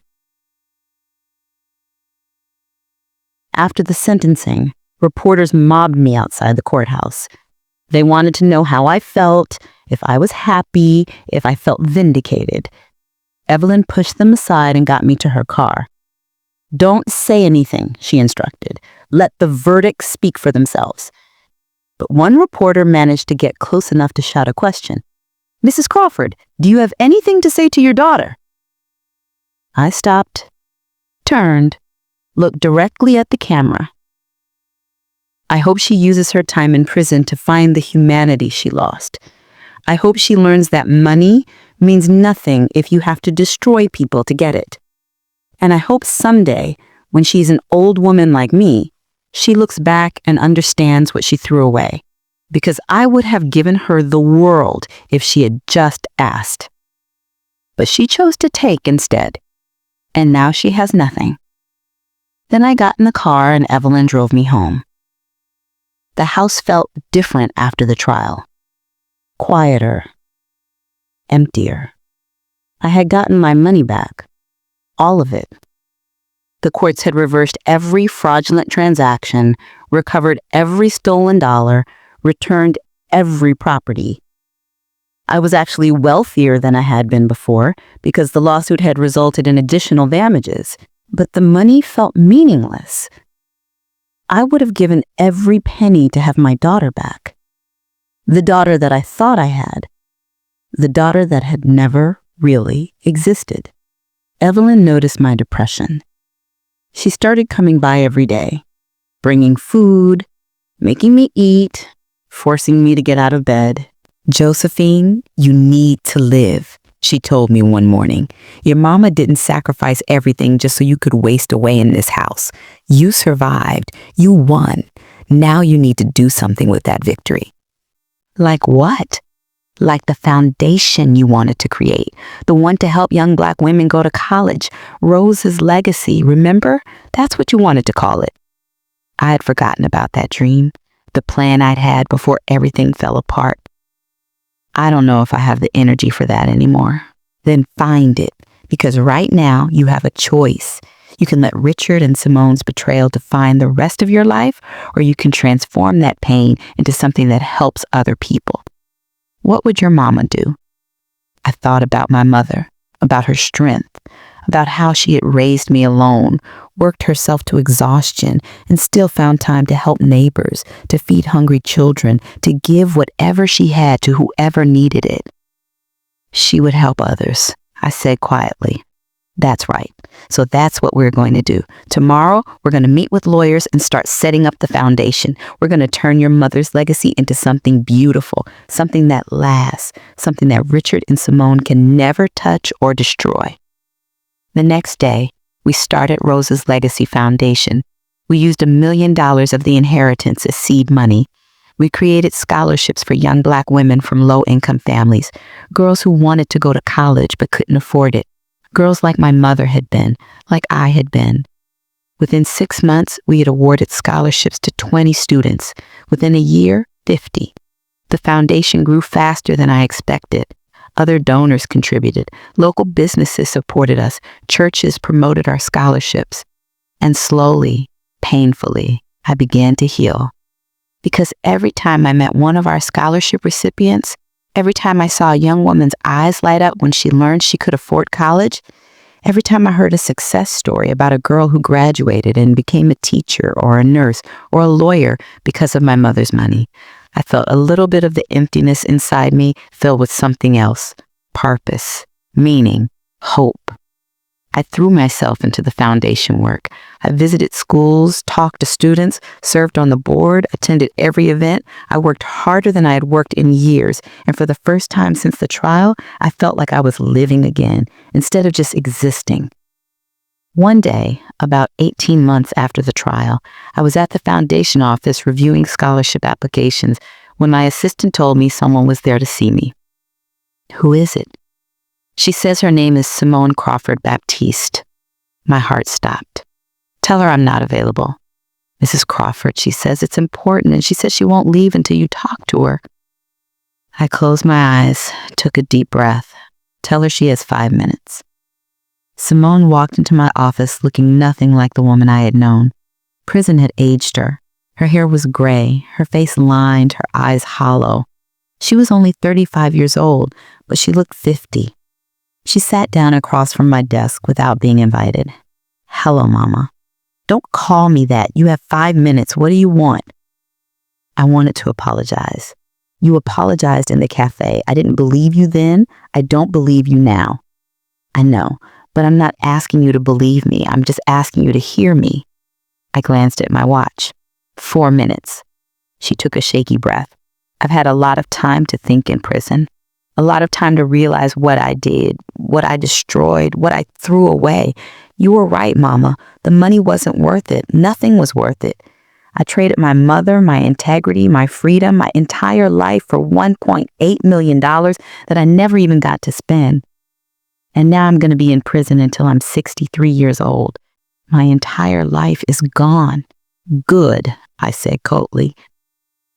Speaker 1: After the sentencing, reporters mobbed me outside the courthouse. They wanted to know how I felt, if I was happy, if I felt vindicated. Evelyn pushed them aside and got me to her car. "Don't say anything," she instructed. "Let the verdicts speak for themselves." But one reporter managed to get close enough to shout a question. "Mrs. Crawford, do you have anything to say to your daughter?" I stopped, turned, looked directly at the camera. I hope she uses her time in prison to find the humanity she lost. I hope she learns that money means nothing if you have to destroy people to get it. And I hope someday, when she's an old woman like me, she looks back and understands what she threw away. Because I would have given her the world if she had just asked. But she chose to take instead, and now she has nothing. Then I got in the car and Evelyn drove me home. The house felt different after the trial. Quieter. Emptier. I had gotten my money back. All of it. The courts had reversed every fraudulent transaction, recovered every stolen dollar, returned every property. I was actually wealthier than I had been before because the lawsuit had resulted in additional damages, but the money felt meaningless. I would have given every penny to have my daughter back. The daughter that I thought I had. The daughter that had never really existed. Evelyn noticed my depression. She started coming by every day, bringing food, making me eat, forcing me to get out of bed. "Josephine, you need to live," she told me one morning. "Your mama didn't sacrifice everything just so you could waste away in this house. You survived. You won. Now you need to do something with that victory." Like what? Like the foundation you wanted to create, the one to help young Black women go to college. Rose's legacy, remember? That's what you wanted to call it. I had forgotten about that dream. The plan I'd had before everything fell apart. I don't know if I have the energy for that anymore. Then find it, because right now you have a choice. You can let Richard and Simone's betrayal define the rest of your life, or you can transform that pain into something that helps other people. What would your mama do? I thought about my mother, about her strength, about how she had raised me alone, worked herself to exhaustion, and still found time to help neighbors, to feed hungry children, to give whatever she had to whoever needed it. She would help others, I said quietly. That's right. So that's what we're going to do. Tomorrow, we're going to meet with lawyers and start setting up the foundation. We're going to turn your mother's legacy into something beautiful, something that lasts, something that Richard and Simone can never touch or destroy. The next day, we started Rose's Legacy Foundation. We used $1 million of the inheritance as seed money. We created scholarships for young Black women from low-income families, girls who wanted to go to college but couldn't afford it. Girls like my mother had been, like I had been. Within 6 months, we had awarded scholarships to 20 students. Within a year, 50. The foundation grew faster than I expected. Other donors contributed. Local businesses supported us. Churches promoted our scholarships. And slowly, painfully, I began to heal. Because every time I met one of our scholarship recipients, every time I saw a young woman's eyes light up when she learned she could afford college, every time I heard a success story about a girl who graduated and became a teacher or a nurse or a lawyer because of my mother's money, I felt a little bit of the emptiness inside me filled with something else: purpose, meaning, hope. I threw myself into the foundation work. I visited schools, talked to students, served on the board, attended every event. I worked harder than I had worked in years, and for the first time since the trial, I felt like I was living again, instead of just existing. One day, about 18 months after the trial, I was at the foundation office reviewing scholarship applications when my assistant told me someone was there to see me. "Who is it?" "She says her name is Simone Crawford Baptiste." My heart stopped. "Tell her I'm not available." "Mrs. Crawford," she says, "it's important, and she says she won't leave until you talk to her." I closed my eyes, took a deep breath. "Tell her she has 5 minutes." Simone walked into my office looking nothing like the woman I had known. Prison had aged her. Her hair was gray, her face lined, her eyes hollow. She was only 35 years old, but she looked 50. She sat down across from my desk without being invited. "Hello, Mama." "Don't call me that. You have 5 minutes. What do you want?" I wanted to apologize. "You apologized in the cafe. I didn't believe you then. I don't believe you now." "I know, but I'm not asking you to believe me. I'm just asking you to hear me." I glanced at my watch. 4 minutes. She took a shaky breath. "I've had a lot of time to think in prison. A lot of time to realize what I did, what I destroyed, what I threw away. You were right, Mama. The money wasn't worth it. Nothing was worth it. I traded my mother, my integrity, my freedom, my entire life for $1.8 million that I never even got to spend. And now I'm going to be in prison until I'm 63 years old. My entire life is gone." "Good," I said coldly.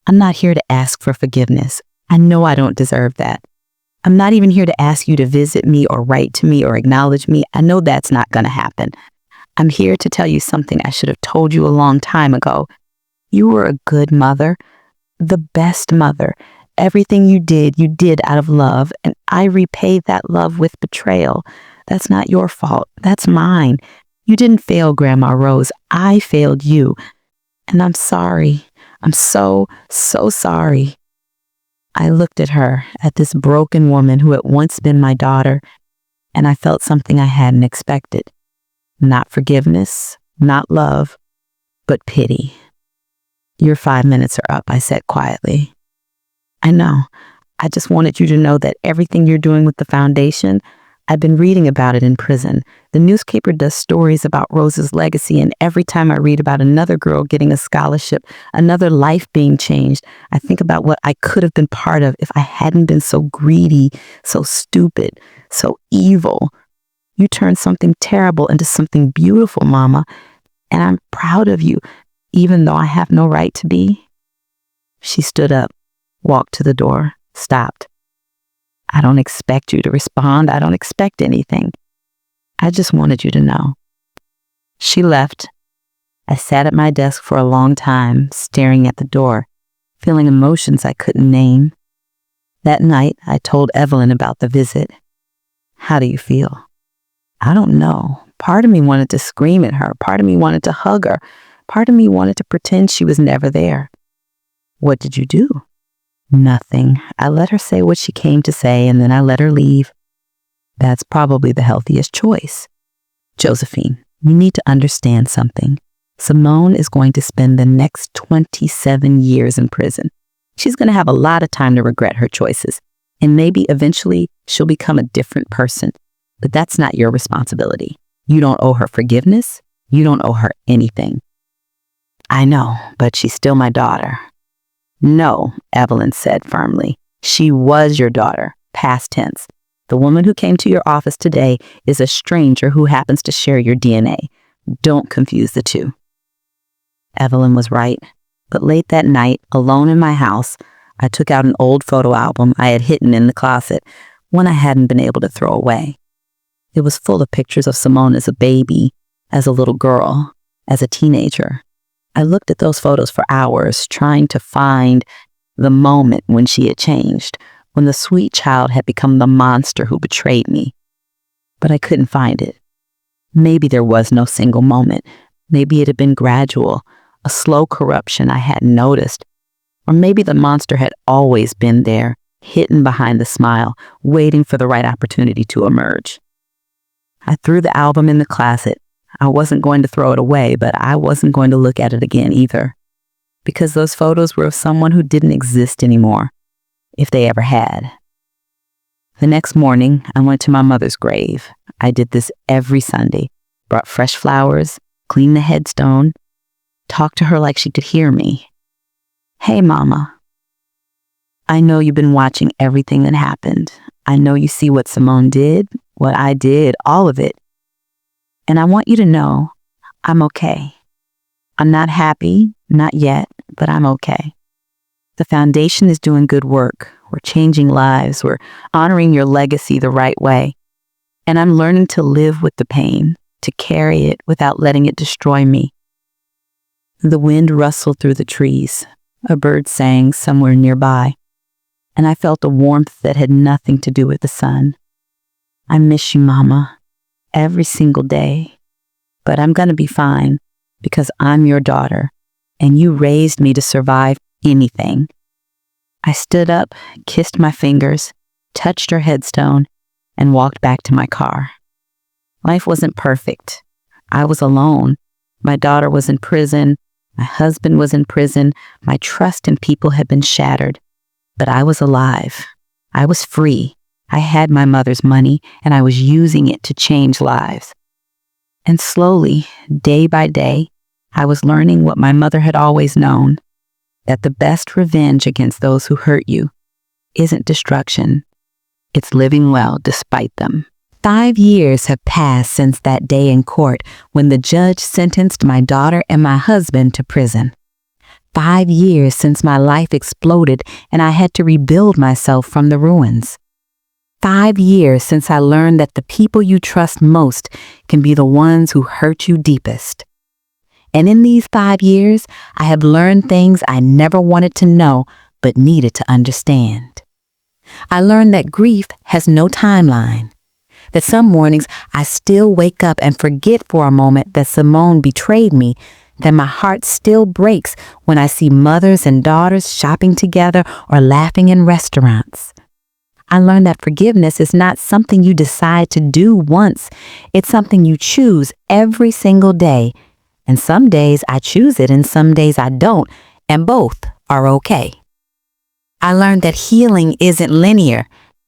Speaker 1: "I'm not here to ask for forgiveness. I know I don't deserve that. I'm not even here to ask you to visit me or write to me or acknowledge me. I know that's not going to happen. I'm here to tell you something I should have told you a long time ago. You were a good mother, the best mother. Everything you did out of love, and I repaid that love with betrayal. That's not your fault. That's mine. You didn't fail, Grandma Rose. I failed you. And I'm sorry. I'm so sorry." I looked at her, at this broken woman who had once been my daughter, and I felt something I hadn't expected. Not forgiveness, not love, but pity. "Your 5 minutes are up," I said quietly. "I know. I just wanted you to know that everything you're doing with the foundation, I've been reading about it in prison. The newspaper does stories about Rose's legacy, and every time I read about another girl getting a scholarship, another life being changed, I think about what I could have been part of if I hadn't been so greedy, so stupid, so evil. You turned something terrible into something beautiful, Mama, and I'm proud of you, even though I have no right to be." She stood up, walked to the door, stopped. "I don't expect you to respond. I don't expect anything. I just wanted you to know." She left. I sat at my desk for a long time, staring at the door, feeling emotions I couldn't name. That night, I told Evelyn about the visit. "How do you feel?" "I don't know, Part of me wanted to scream at her. Part of me wanted to hug her. Part of me wanted to pretend she was never there. What did you do? Nothing. I let her say what she came to say, and then I let her leave. That's probably the healthiest choice. Josephine, you need to understand something. Simone is going to spend the next 27 years in prison. She's going to have a lot of time to regret her choices, and maybe eventually she'll become a different person. But that's not your responsibility. You don't owe her forgiveness. You don't owe her anything. I know, but she's still my daughter. No, Evelyn said firmly. She was your daughter, past tense. The woman who came to your office today is a stranger who happens to share your DNA. Don't confuse the two. Evelyn was right, but late that night, alone in my house, I took out an old photo album I had hidden in the closet, one I hadn't been able to throw away. It was full of pictures of Simone as a baby, as a little girl, as a teenager. I looked at those photos for hours, trying to find the moment when she had changed, when the sweet child had become the monster who betrayed me. But I couldn't find it. Maybe there was no single moment. Maybe it had been gradual, a slow corruption I hadn't noticed. Or maybe the monster had always been there, hidden behind the smile, waiting for the right opportunity to emerge. I threw the album in the closet. I wasn't going to throw it away, but I wasn't going to look at it again either. Because those photos were of someone who didn't exist anymore, if they ever had. The next morning, I went to my mother's grave. I did this every Sunday, brought fresh flowers, cleaned the headstone, talked to her like she could hear me. Hey, Mama. I know you've been watching everything that happened. I know you see what Simone did, what I did, all of it. And I want you to know I'm okay. I'm not happy, not yet, but I'm okay. The foundation is doing good work. We're changing lives. We're honoring your legacy the right way. And I'm learning to live with the pain, to carry it without letting it destroy me. The wind rustled through the trees. A bird sang somewhere nearby. And I felt a warmth that had nothing to do with the sun. I miss you, Mama, every single day. But I'm going to be fine because I'm your daughter, and you raised me to survive anything. I stood up, kissed my fingers, touched her headstone, and walked back to my car. Life wasn't perfect. I was alone. My daughter was in prison. My husband was in prison. My trust in people had been shattered. But I was alive. I was free. I had my mother's money, and I was using it to change lives. And slowly, day by day, I was learning what my mother had always known, that the best revenge against those who hurt you isn't destruction. It's living well despite them. 5 years have passed since that day in court when the judge sentenced my daughter and my husband to prison. 5 years since my life exploded and I had to rebuild myself from the ruins. 5 years since I learned that the people you trust most can be the ones who hurt you deepest. And in these 5 years, I have learned things I never wanted to know but needed to understand. I learned that grief has no timeline, that some mornings I still wake up and forget for a moment that Simone betrayed me, that my heart still breaks when I see mothers and daughters shopping together or laughing in restaurants. I learned that forgiveness is not something you decide to do once. It's something you choose every single day. And some days I choose it and some days I don't, and both are okay. I learned that healing isn't linear,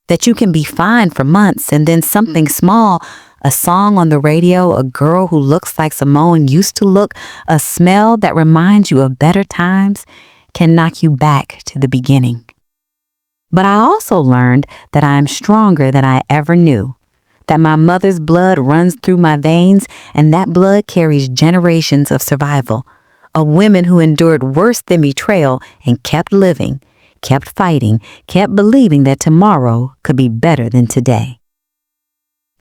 Speaker 1: that you can be fine for months and then something small, a song on the radio, a girl who looks like Simone used to look, a smell that reminds you of better times, can knock you back to the beginning. But I also learned that I am stronger than I ever knew, that my mother's blood runs through my veins and that blood carries generations of survival, of women who endured worse than betrayal and kept living, kept fighting, kept believing that tomorrow could be better than today.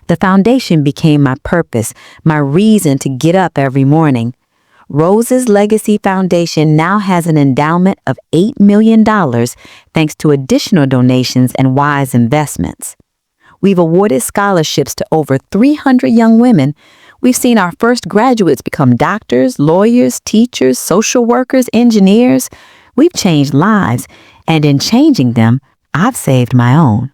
Speaker 1: The foundation became my purpose, my reason to get up every morning. Rose's Legacy Foundation now has an endowment of $8 million thanks to additional donations and wise investments. We've awarded scholarships to over 300 young women. We've seen our first graduates become doctors, lawyers, teachers, social workers, engineers. We've changed lives, and in changing them, I've saved my own.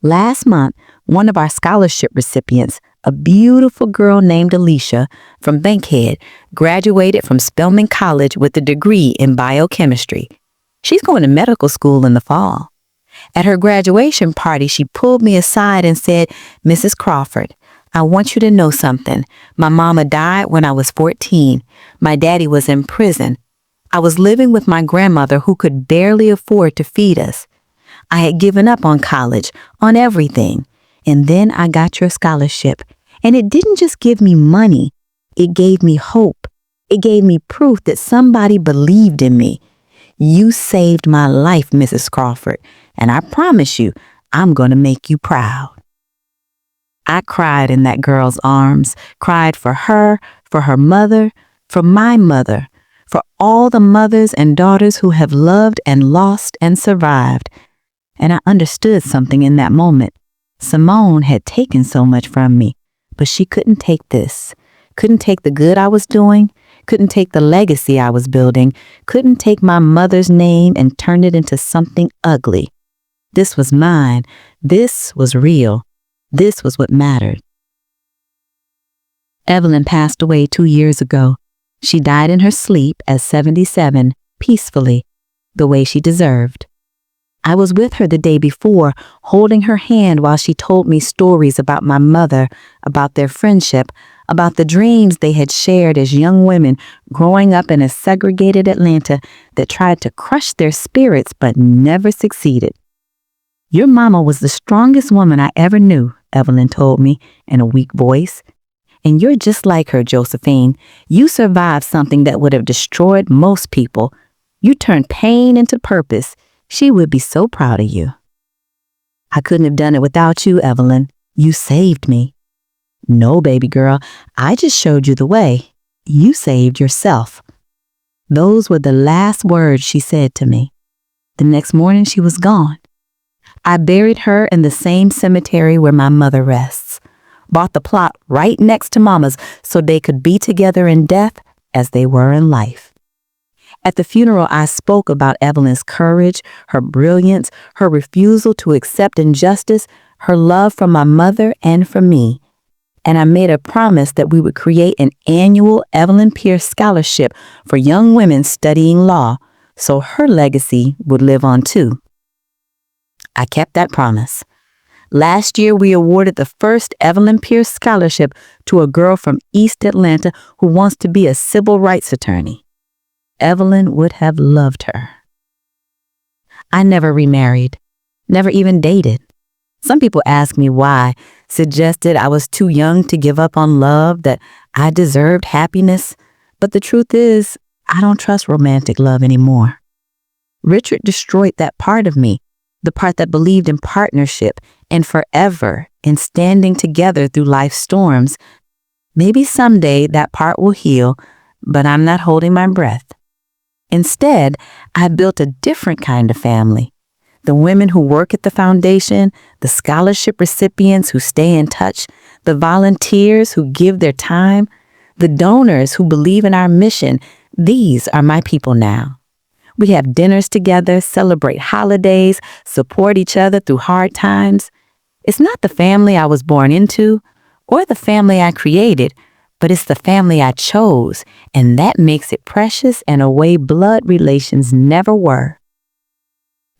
Speaker 1: Last month, one of our scholarship recipients, a beautiful girl named Alicia from Bankhead, graduated from Spelman College with a degree in biochemistry. She's going to medical school in the fall. At her graduation party, she pulled me aside and said, "Mrs. Crawford, I want you to know something. My mama died when I was 14. My daddy was in prison. I was living with my grandmother who could barely afford to feed us. I had given up on college, on everything. And then I got your scholarship. And it didn't just give me money. It gave me hope. It gave me proof that somebody believed in me. You saved my life, Mrs. Crawford, and I promise you, I'm going to make you proud." I cried in that girl's arms, cried for her mother, for my mother, for all the mothers and daughters who have loved and lost and survived. And I understood something in that moment. Simone had taken so much from me, but she couldn't take this, couldn't take the good I was doing, couldn't take the legacy I was building, couldn't take my mother's name and turn it into something ugly. This was mine. This was real. This was what mattered. Evelyn passed away 2 years ago. She died in her sleep at 77, peacefully, the way she deserved. I was with her the day before, holding her hand while she told me stories about my mother, about their friendship, about the dreams they had shared as young women growing up in a segregated Atlanta that tried to crush their spirits but never succeeded. "Your mama was the strongest woman I ever knew," Evelyn told me in a weak voice. "And you're just like her, Josephine. You survived something that would have destroyed most people. You turned pain into purpose. She would be so proud of you." "I couldn't have done it without you, Evelyn. You saved me." "No, baby girl, I just showed you the way. You saved yourself." Those were the last words she said to me. The next morning she was gone. I buried her in the same cemetery where my mother rests. Bought the plot right next to Mama's so they could be together in death as they were in life. At the funeral, I spoke about Evelyn's courage, her brilliance, her refusal to accept injustice, her love for my mother and for me. And I made a promise that we would create an annual Evelyn Pierce Scholarship for young women studying law, so her legacy would live on too. I kept that promise. Last year, we awarded the first Evelyn Pierce Scholarship to a girl from East Atlanta who wants to be a civil rights attorney. Evelyn would have loved her. I never remarried, never even dated. Some people ask me why, suggested I was too young to give up on love, that I deserved happiness. But the truth is, I don't trust romantic love anymore. Richard destroyed that part of me, the part that believed in partnership and forever in standing together through life's storms. Maybe someday that part will heal, but I'm not holding my breath. Instead, I built a different kind of family. The women who work at the foundation, the scholarship recipients who stay in touch, the volunteers who give their time, the donors who believe in our mission, these are my people now. We have dinners together, celebrate holidays, support each other through hard times. It's not the family I was born into or the family I created, but it's the family I chose, and that makes it precious in a way blood relations never were.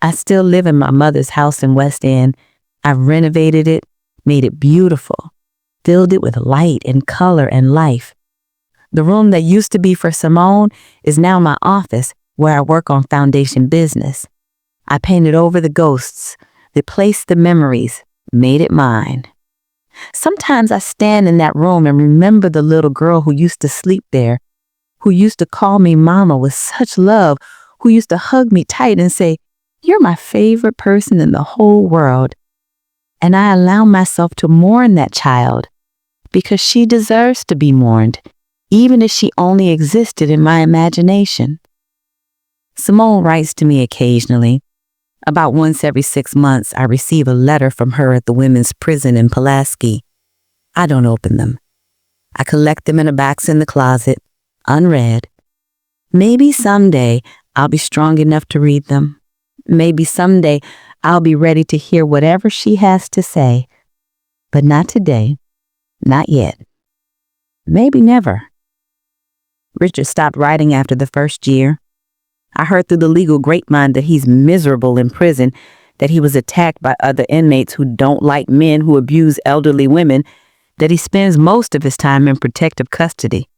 Speaker 1: I still live in my mother's house in West End. I've renovated it, made it beautiful, filled it with light and color and life. The room that used to be for Simone is now my office where I work on foundation business. I painted over the ghosts, replaced the memories, made it mine. Sometimes I stand in that room and remember the little girl who used to sleep there, who used to call me Mama with such love, who used to hug me tight and say, "You're my favorite person in the whole world." And I allow myself to mourn that child because she deserves to be mourned, even if she only existed in my imagination. Simone writes to me occasionally. About once every 6 months, I receive a letter from her at the women's prison in Pulaski. I don't open them. I collect them in a box in the closet, unread. Maybe someday I'll be strong enough to read them. Maybe someday I'll be ready to hear whatever she has to say. But not today. Not yet. Maybe never. Richard stopped writing after the first year. I heard through the legal grapevine that he's miserable in prison, that he was attacked by other inmates who don't like men who abuse elderly women, that he spends most of his time in protective custody.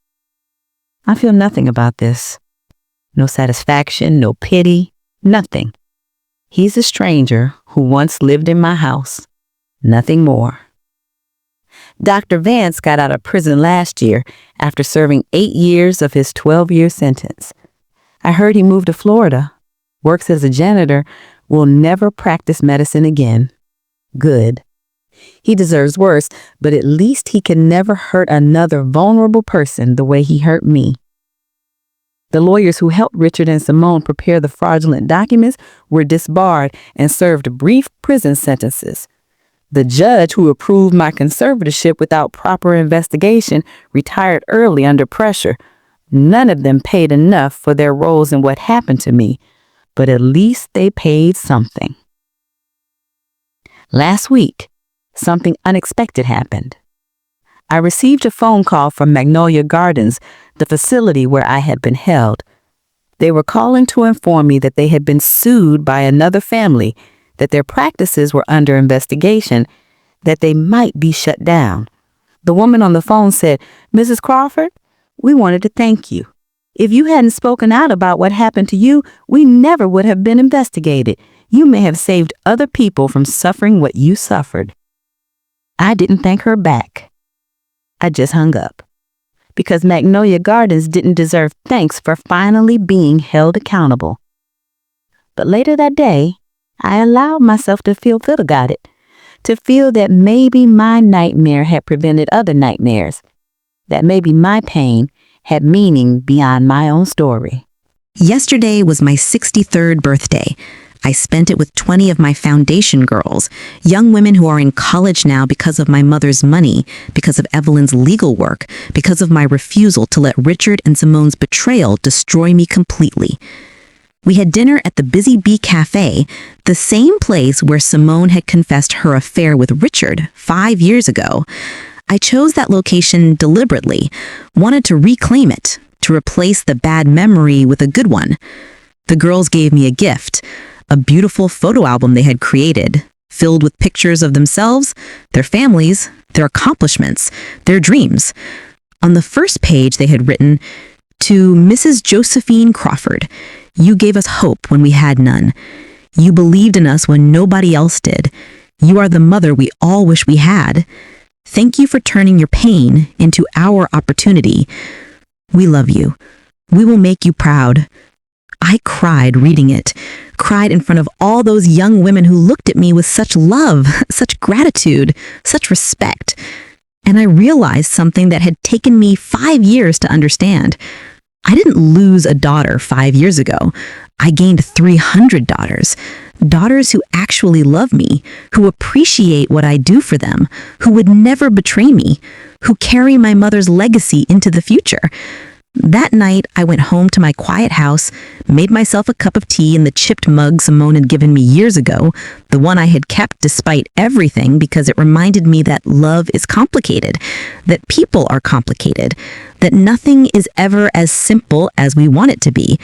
Speaker 1: I feel nothing about this. No satisfaction, no pity, nothing. He's a stranger who once lived in my house. Nothing more. Dr. Vance got out of prison last year after serving 8 years of his 12-year sentence. I heard he moved to Florida, works as a janitor, will never practice medicine again. Good. He deserves worse, but at least he can never hurt another vulnerable person the way he hurt me. The lawyers who helped Richard and Simone prepare the fraudulent documents were disbarred and served brief prison sentences. The judge who approved my conservatorship without proper investigation retired early under pressure. None of them paid enough for their roles in what happened to me, but at least they paid something. Last week, something unexpected happened. I received a phone call from Magnolia Gardens, the facility where I had been held. They were calling to inform me that they had been sued by another family, that their practices were under investigation, that they might be shut down. The woman on the phone said, "Mrs. Crawford, we wanted to thank you. If you hadn't spoken out about what happened to you, we never would have been investigated. You may have saved other people from suffering what you suffered." I didn't thank her back. I just hung up. Because Magnolia Gardens didn't deserve thanks for finally being held accountable. But later that day, I allowed myself to feel about it, to feel that maybe my nightmare had prevented other nightmares, that maybe my pain had meaning beyond my own story.
Speaker 3: Yesterday was my 63rd birthday. I spent it with 20 of my foundation girls, young women who are in college now because of my mother's money, because of Evelyn's legal work, because of my refusal to let Richard and Simone's betrayal destroy me completely. We had dinner at the Busy Bee Cafe, the same place where Simone had confessed her affair with Richard 5 years ago. I chose that location deliberately, wanted to reclaim it, to replace the bad memory with a good one. The girls gave me a gift, a beautiful photo album they had created, filled with pictures of themselves, their families, their accomplishments, their dreams. On the first page they had written, "To Mrs. Josephine Crawford, you gave us hope when we had none. You believed in us when nobody else did. You are the mother we all wish we had. Thank you for turning your pain into our opportunity. We love you. We will make you proud." I cried reading it, cried in front of all those young women who looked at me with such love, such gratitude, such respect. And I realized something that had taken me 5 years to understand. I didn't lose a daughter 5 years ago. I gained 300 daughters. Daughters who actually love me, who appreciate what I do for them, who would never betray me, who carry my mother's legacy into the future. That night, I went home to my quiet house, made myself a cup of tea in the chipped mug Simone had given me years ago, the one I had kept despite everything because it reminded me that love is complicated, that people are complicated, that nothing is ever as simple as we want it to be.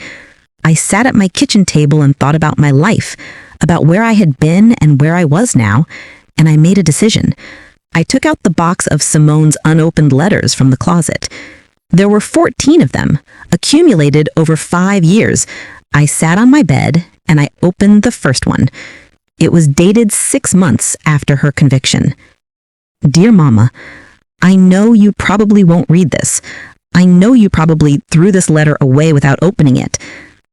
Speaker 3: I sat at my kitchen table and thought about my life, about where I had been and where I was now, and I made a decision. I took out the box of Simone's unopened letters from the closet. There were 14 of them, accumulated over 5 years. I sat on my bed and I opened the first one. It was dated 6 months after her conviction. "Dear Mama, I know you probably won't read this. I know you probably threw this letter away without opening it.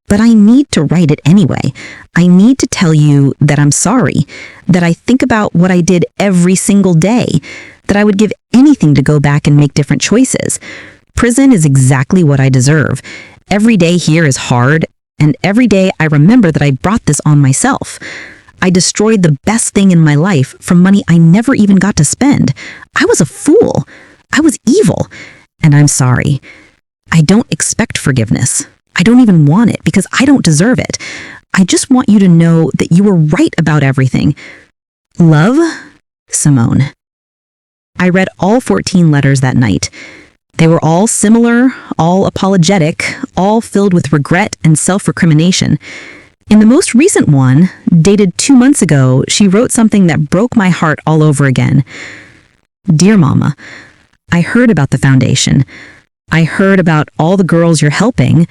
Speaker 3: But I need to write it anyway. I need to tell you that I'm sorry, that I think about what I did every single day, that I would give anything to go back and make different choices. Prison is exactly what I deserve. Every day here is hard, and every day I remember that I brought this on myself. I destroyed the best thing in my life for money I never even got to spend. I was a fool. I was evil, and I'm sorry. I don't expect forgiveness. I don't even want it because I don't deserve it. I just want you to know that you were right about everything. Love, Simone. I read all 14 letters that night. They were all similar, all apologetic, all filled with regret and self-recrimination. In the most recent one, dated 2 months ago, she wrote something that broke my heart all over again. Dear Mama, I heard about the foundation. I heard about all the girls you're helping.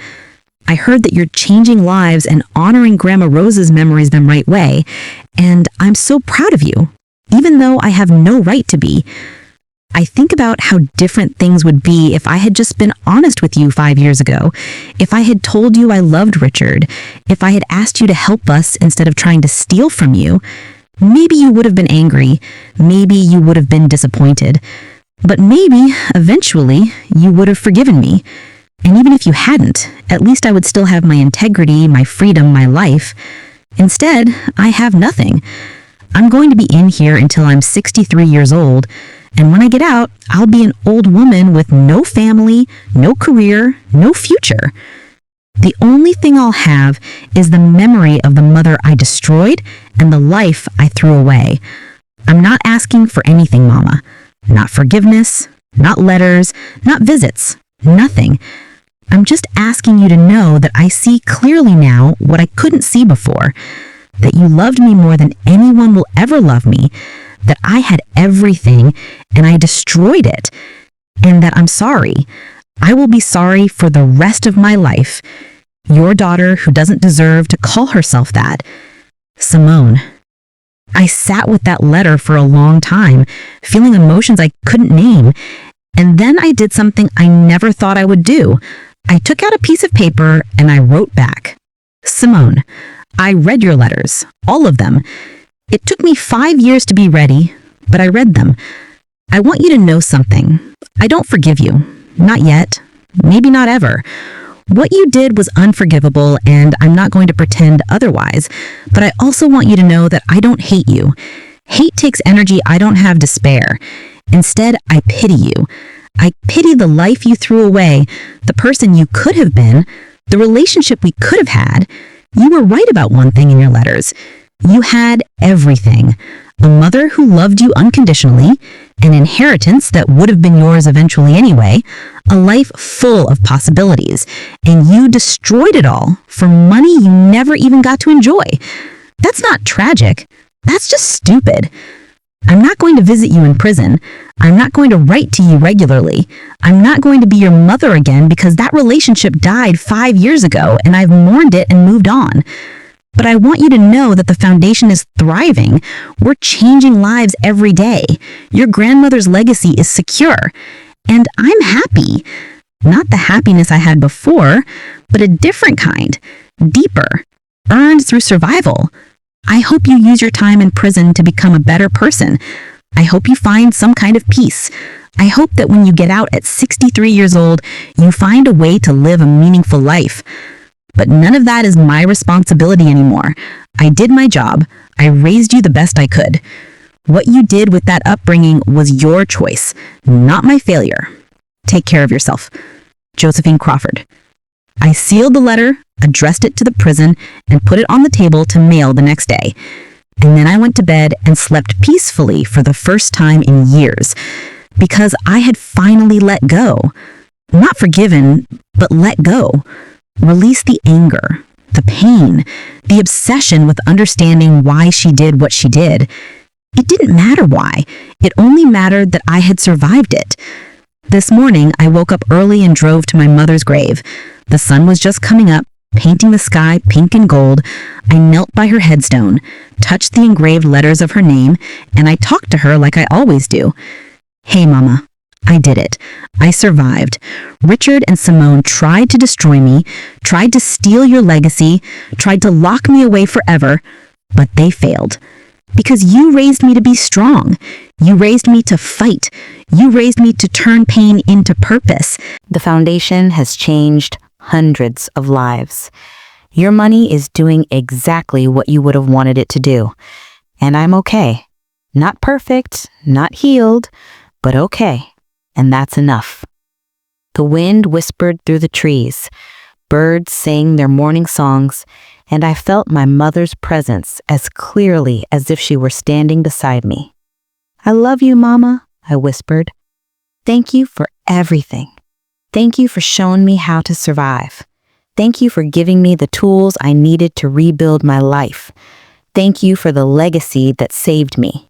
Speaker 3: I heard that you're changing lives and honoring Grandma Rose's memories the right way, and I'm so proud of you, even though I have no right to be. I think about how different things would be if I had just been honest with you 5 years ago, if I had told you I loved Richard, if I had asked you to help us instead of trying to steal from you. Maybe you would have been angry, maybe you would have been disappointed, but maybe, eventually, you would have forgiven me. And even if you hadn't, at least I would still have my integrity, my freedom, my life. Instead, I have nothing. I'm going to be in here until I'm 63 years old, and when I get out, I'll be an old woman with no family, no career, no future. The only thing I'll have is the memory of the mother I destroyed and the life I threw away. I'm not asking for anything, Mama. Not forgiveness, not letters, not visits, nothing. I'm just asking you to know that I see clearly now what I couldn't see before, that you loved me more than anyone will ever love me, that I had everything and I destroyed it, and that I'm sorry. I will be sorry for the rest of my life. Your daughter who doesn't deserve to call herself that. Simone. I sat with that letter for a long time, feeling emotions I couldn't name, and then I did something I never thought I would do. I took out a piece of paper and I wrote back. Simone, I read your letters, all of them. It took me 5 years to be ready, but I read them. I want you to know something. I don't forgive you. Not yet. Maybe not ever. What you did was unforgivable, and I'm not going to pretend otherwise, but I also want you to know that I don't hate you. Hate takes energy I don't have to spare. Instead, I pity you. I pity the life you threw away, the person you could have been, the relationship we could have had. You were right about one thing in your letters. You had everything. A mother who loved you unconditionally, an inheritance that would have been yours eventually anyway, a life full of possibilities, and you destroyed it all for money you never even got to enjoy. That's not tragic. That's just stupid. I'm not going to visit you in prison. I'm not going to write to you regularly. I'm not going to be your mother again because that relationship died 5 years ago and I've mourned it and moved on. But I want you to know that the foundation is thriving. We're changing lives every day. Your grandmother's legacy is secure. And I'm happy. Not the happiness I had before, but a different kind, deeper, earned through survival. I hope you use your time in prison to become a better person. I hope you find some kind of peace. I hope that when you get out at 63 years old, you find a way to live a meaningful life. But none of that is my responsibility anymore. I did my job. I raised you the best I could. What you did with that upbringing was your choice, not my failure. Take care of yourself. Josephine Crawford. I sealed the letter, addressed it to the prison, and put it on the table to mail the next day. And then I went to bed and slept peacefully for the first time in years, because I had finally let go. Not forgiven, but let go. Release the anger, the pain, the obsession with understanding why she did what she did. It didn't matter why. It only mattered that I had survived it. This morning, I woke up early and drove to my mother's grave. The sun was just coming up, painting the sky pink and gold. I knelt by her headstone, touched the engraved letters of her name, and I talked to her like I always do. Hey, Mama. I did it. I survived. Richard and Simone tried to destroy me, tried to steal your legacy, tried to lock me away forever, but they failed. Because you raised me to be strong. You raised me to fight. You raised me to turn pain into purpose.
Speaker 1: The foundation has changed hundreds of lives. Your money is doing exactly what you would have wanted it to do. And I'm okay. Not perfect, not healed, but okay. and that's enough. The wind whispered through the trees, birds sang their morning songs, and I felt my mother's presence as clearly as if she were standing beside me. "I love you, Mama," I whispered. "Thank you for everything. Thank you for showing me how to survive. Thank you for giving me the tools I needed to rebuild my life. Thank you for the legacy that saved me."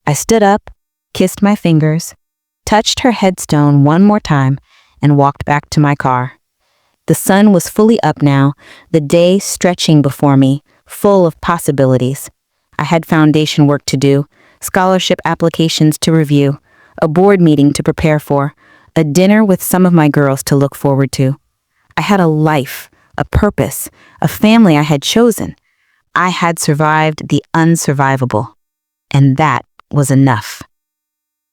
Speaker 1: I stood up, kissed my fingers, touched her headstone one more time, and walked back to my car. The sun was fully up now, the day stretching before me, full of possibilities. I had foundation work to do, scholarship applications to review, a board meeting to prepare for, a dinner with some of my girls to look forward to. I had a life, a purpose, a family I had chosen. I had survived the unsurvivable, and that was enough.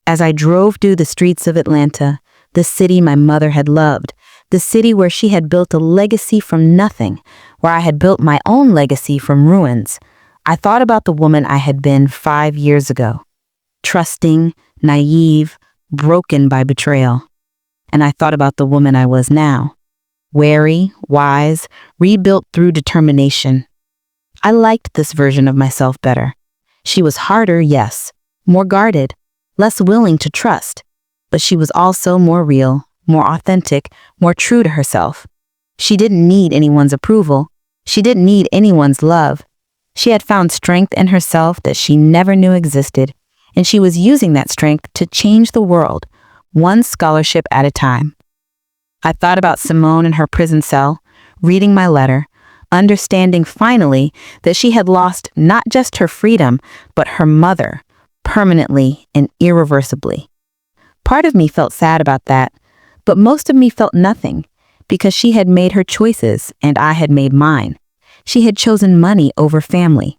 Speaker 1: As I drove through the streets of Atlanta, the city my mother had loved, the city where she had built a legacy from nothing, where I had built my own legacy from ruins, I thought about the woman I had been 5 years ago. Trusting, naive, broken by betrayal. And I thought about the woman I was now. Wary, wise, rebuilt through determination. I liked this version of myself better. She was harder, yes, more guarded, less willing to trust, but she was also more real, more authentic, more true to herself. She didn't need anyone's approval. She didn't need anyone's love. She had found strength in herself that she never knew existed, and she was using that strength to change the world, one scholarship at a time. I thought about Simone in her prison cell, reading my letter, understanding finally that she had lost not just her freedom, but her mother, permanently and irreversibly. Part of me felt sad about that, but most of me felt nothing, because she had made her choices and I had made mine. She had chosen money over family.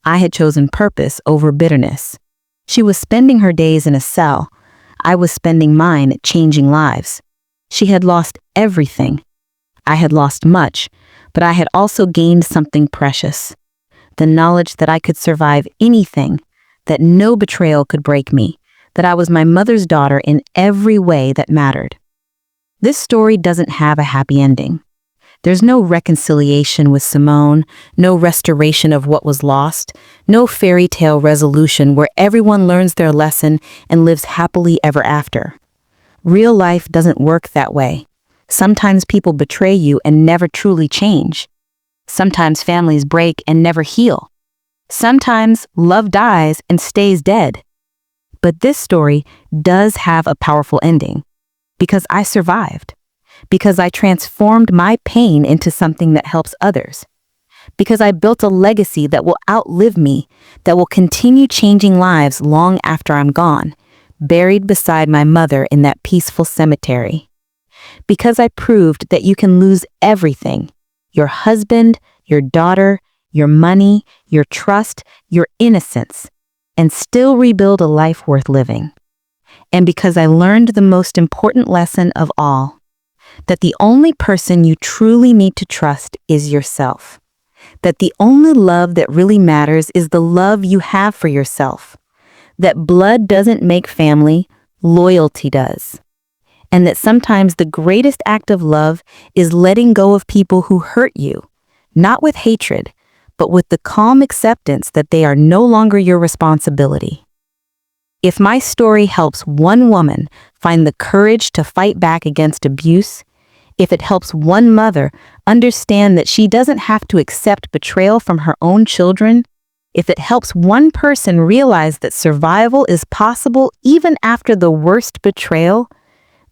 Speaker 1: I had chosen purpose over bitterness. She was spending her days in a cell. I was spending mine changing lives. She had lost everything. I had lost much, but I had also gained something precious. The knowledge that I could survive anything, that no betrayal could break me, that I was my mother's daughter in every way that mattered. This story doesn't have a happy ending. There's no reconciliation with Simone, no restoration of what was lost, no fairy tale resolution where everyone learns their lesson and lives happily ever after. Real life doesn't work that way. Sometimes people betray you and never truly change. Sometimes families break and never heal. Sometimes love dies and stays dead. But this story does have a powerful ending, because I survived. Because I transformed my pain into something that helps others. Because I built a legacy that will outlive me, that will continue changing lives long after I'm gone, buried beside my mother in that peaceful cemetery. Because I proved that you can lose everything, your husband, your daughter, your money, your trust, your innocence, and still rebuild a life worth living. And because I learned the most important lesson of all, that the only person you truly need to trust is yourself. That the only love that really matters is the love you have for yourself. That blood doesn't make family, loyalty does. And that sometimes the greatest act of love is letting go of people who hurt you, not with hatred, but with the calm acceptance that they are no longer your responsibility. If my story helps one woman find the courage to fight back against abuse, if it helps one mother understand that she doesn't have to accept betrayal from her own children, if it helps one person realize that survival is possible even after the worst betrayal,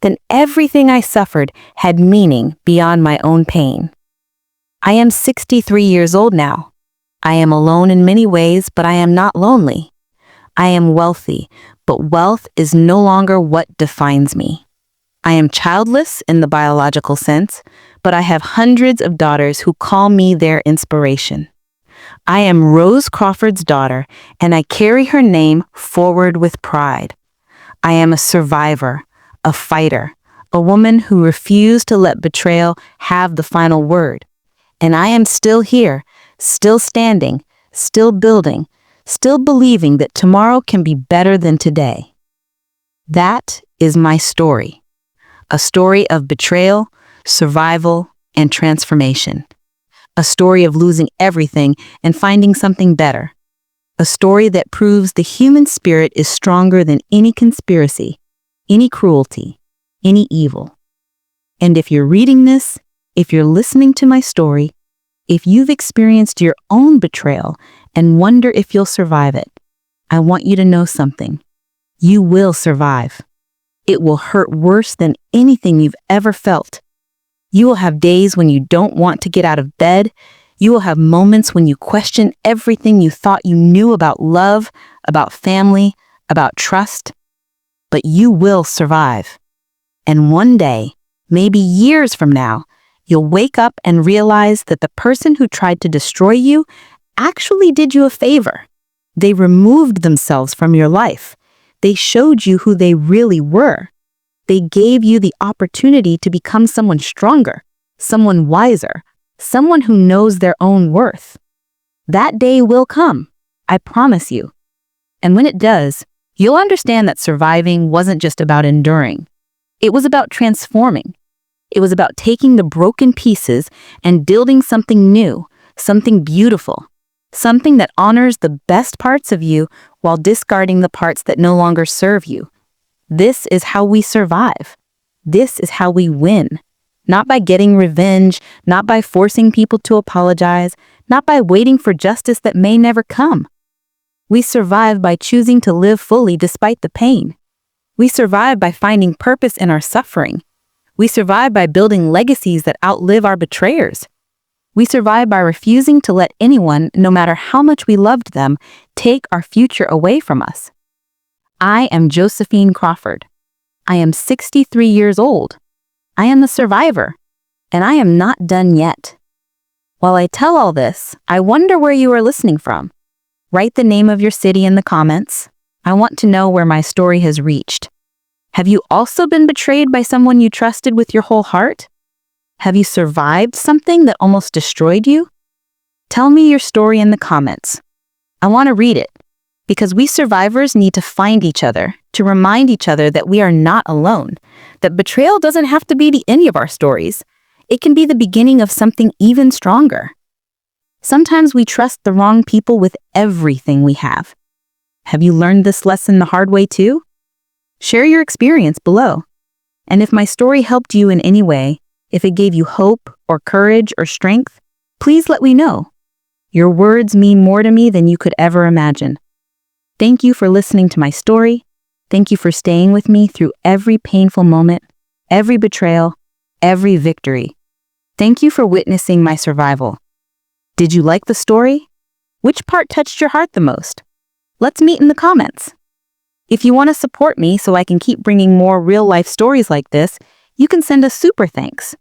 Speaker 1: then everything I suffered had meaning beyond my own pain. I am 63 years old now. I am alone in many ways, but I am not lonely. I am wealthy, but wealth is no longer what defines me. I am childless in the biological sense, but I have hundreds of daughters who call me their inspiration. I am Rose Crawford's daughter, and I carry her name forward with pride. I am a survivor, a fighter, a woman who refused to let betrayal have the final word. And I am still here, still standing, still building, still believing that tomorrow can be better than today. That is my story. A story of betrayal, survival, and transformation. A story of losing everything and finding something better. A story that proves the human spirit is stronger than any conspiracy, any cruelty, any evil. And if you're reading this, if you're listening to my story, if you've experienced your own betrayal and wonder if you'll survive it, I want you to know something. You will survive. It will hurt worse than anything you've ever felt. You will have days when you don't want to get out of bed. You will have moments when you question everything you thought you knew about love, about family, about trust. But you will survive. And one day, maybe years from now, you'll wake up and realize that the person who tried to destroy you actually did you a favor. They removed themselves from your life. They showed you who they really were. They gave you the opportunity to become someone stronger, someone wiser, someone who knows their own worth. That day will come, I promise you. And when it does, you'll understand that surviving wasn't just about enduring. It was about transforming. It was about taking the broken pieces and building something new, something beautiful, something that honors the best parts of you while discarding the parts that no longer serve you. This is how we survive. This is how we win. Not by getting revenge, not by forcing people to apologize, not by waiting for justice that may never come. We survive by choosing to live fully despite the pain. We survive by finding purpose in our suffering. We survive by building legacies that outlive our betrayers. We survive by refusing to let anyone, no matter how much we loved them, take our future away from us. I am Josephine Crawford. I am 63 years old. I am a survivor, and I am not done yet. While I tell all this, I wonder where you are listening from. Write the name of your city in the comments. I want to know where my story has reached. Have you also been betrayed by someone you trusted with your whole heart? Have you survived something that almost destroyed you? Tell me your story in the comments. I want to read it, because we survivors need to find each other, to remind each other that we are not alone, that betrayal doesn't have to be the end of our stories. It can be the beginning of something even stronger. Sometimes we trust the wrong people with everything we have. Have you learned this lesson the hard way too? Share your experience below. And if my story helped you in any way, if it gave you hope or courage or strength, please let me know. Your words mean more to me than you could ever imagine. Thank you for listening to my story. Thank you for staying with me through every painful moment, every betrayal, every victory. Thank you for witnessing my survival. Did you like the story? Which part touched your heart the most? Let's meet in the comments. If you want to support me so I can keep bringing more real-life stories like this, you can send a super thanks.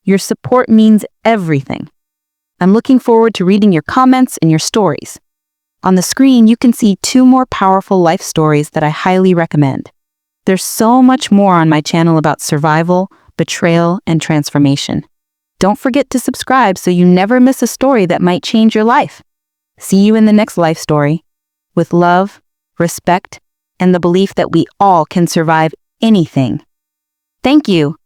Speaker 1: Your support means everything. I'm looking forward to reading your comments and your stories. On the screen, you can see 2 more powerful life stories that I highly recommend. There's so much more on my channel about survival, betrayal, and transformation. Don't forget to subscribe so you never miss a story that might change your life. See you in the next life story. With love, respect, and the belief that we all can survive anything. Thank you.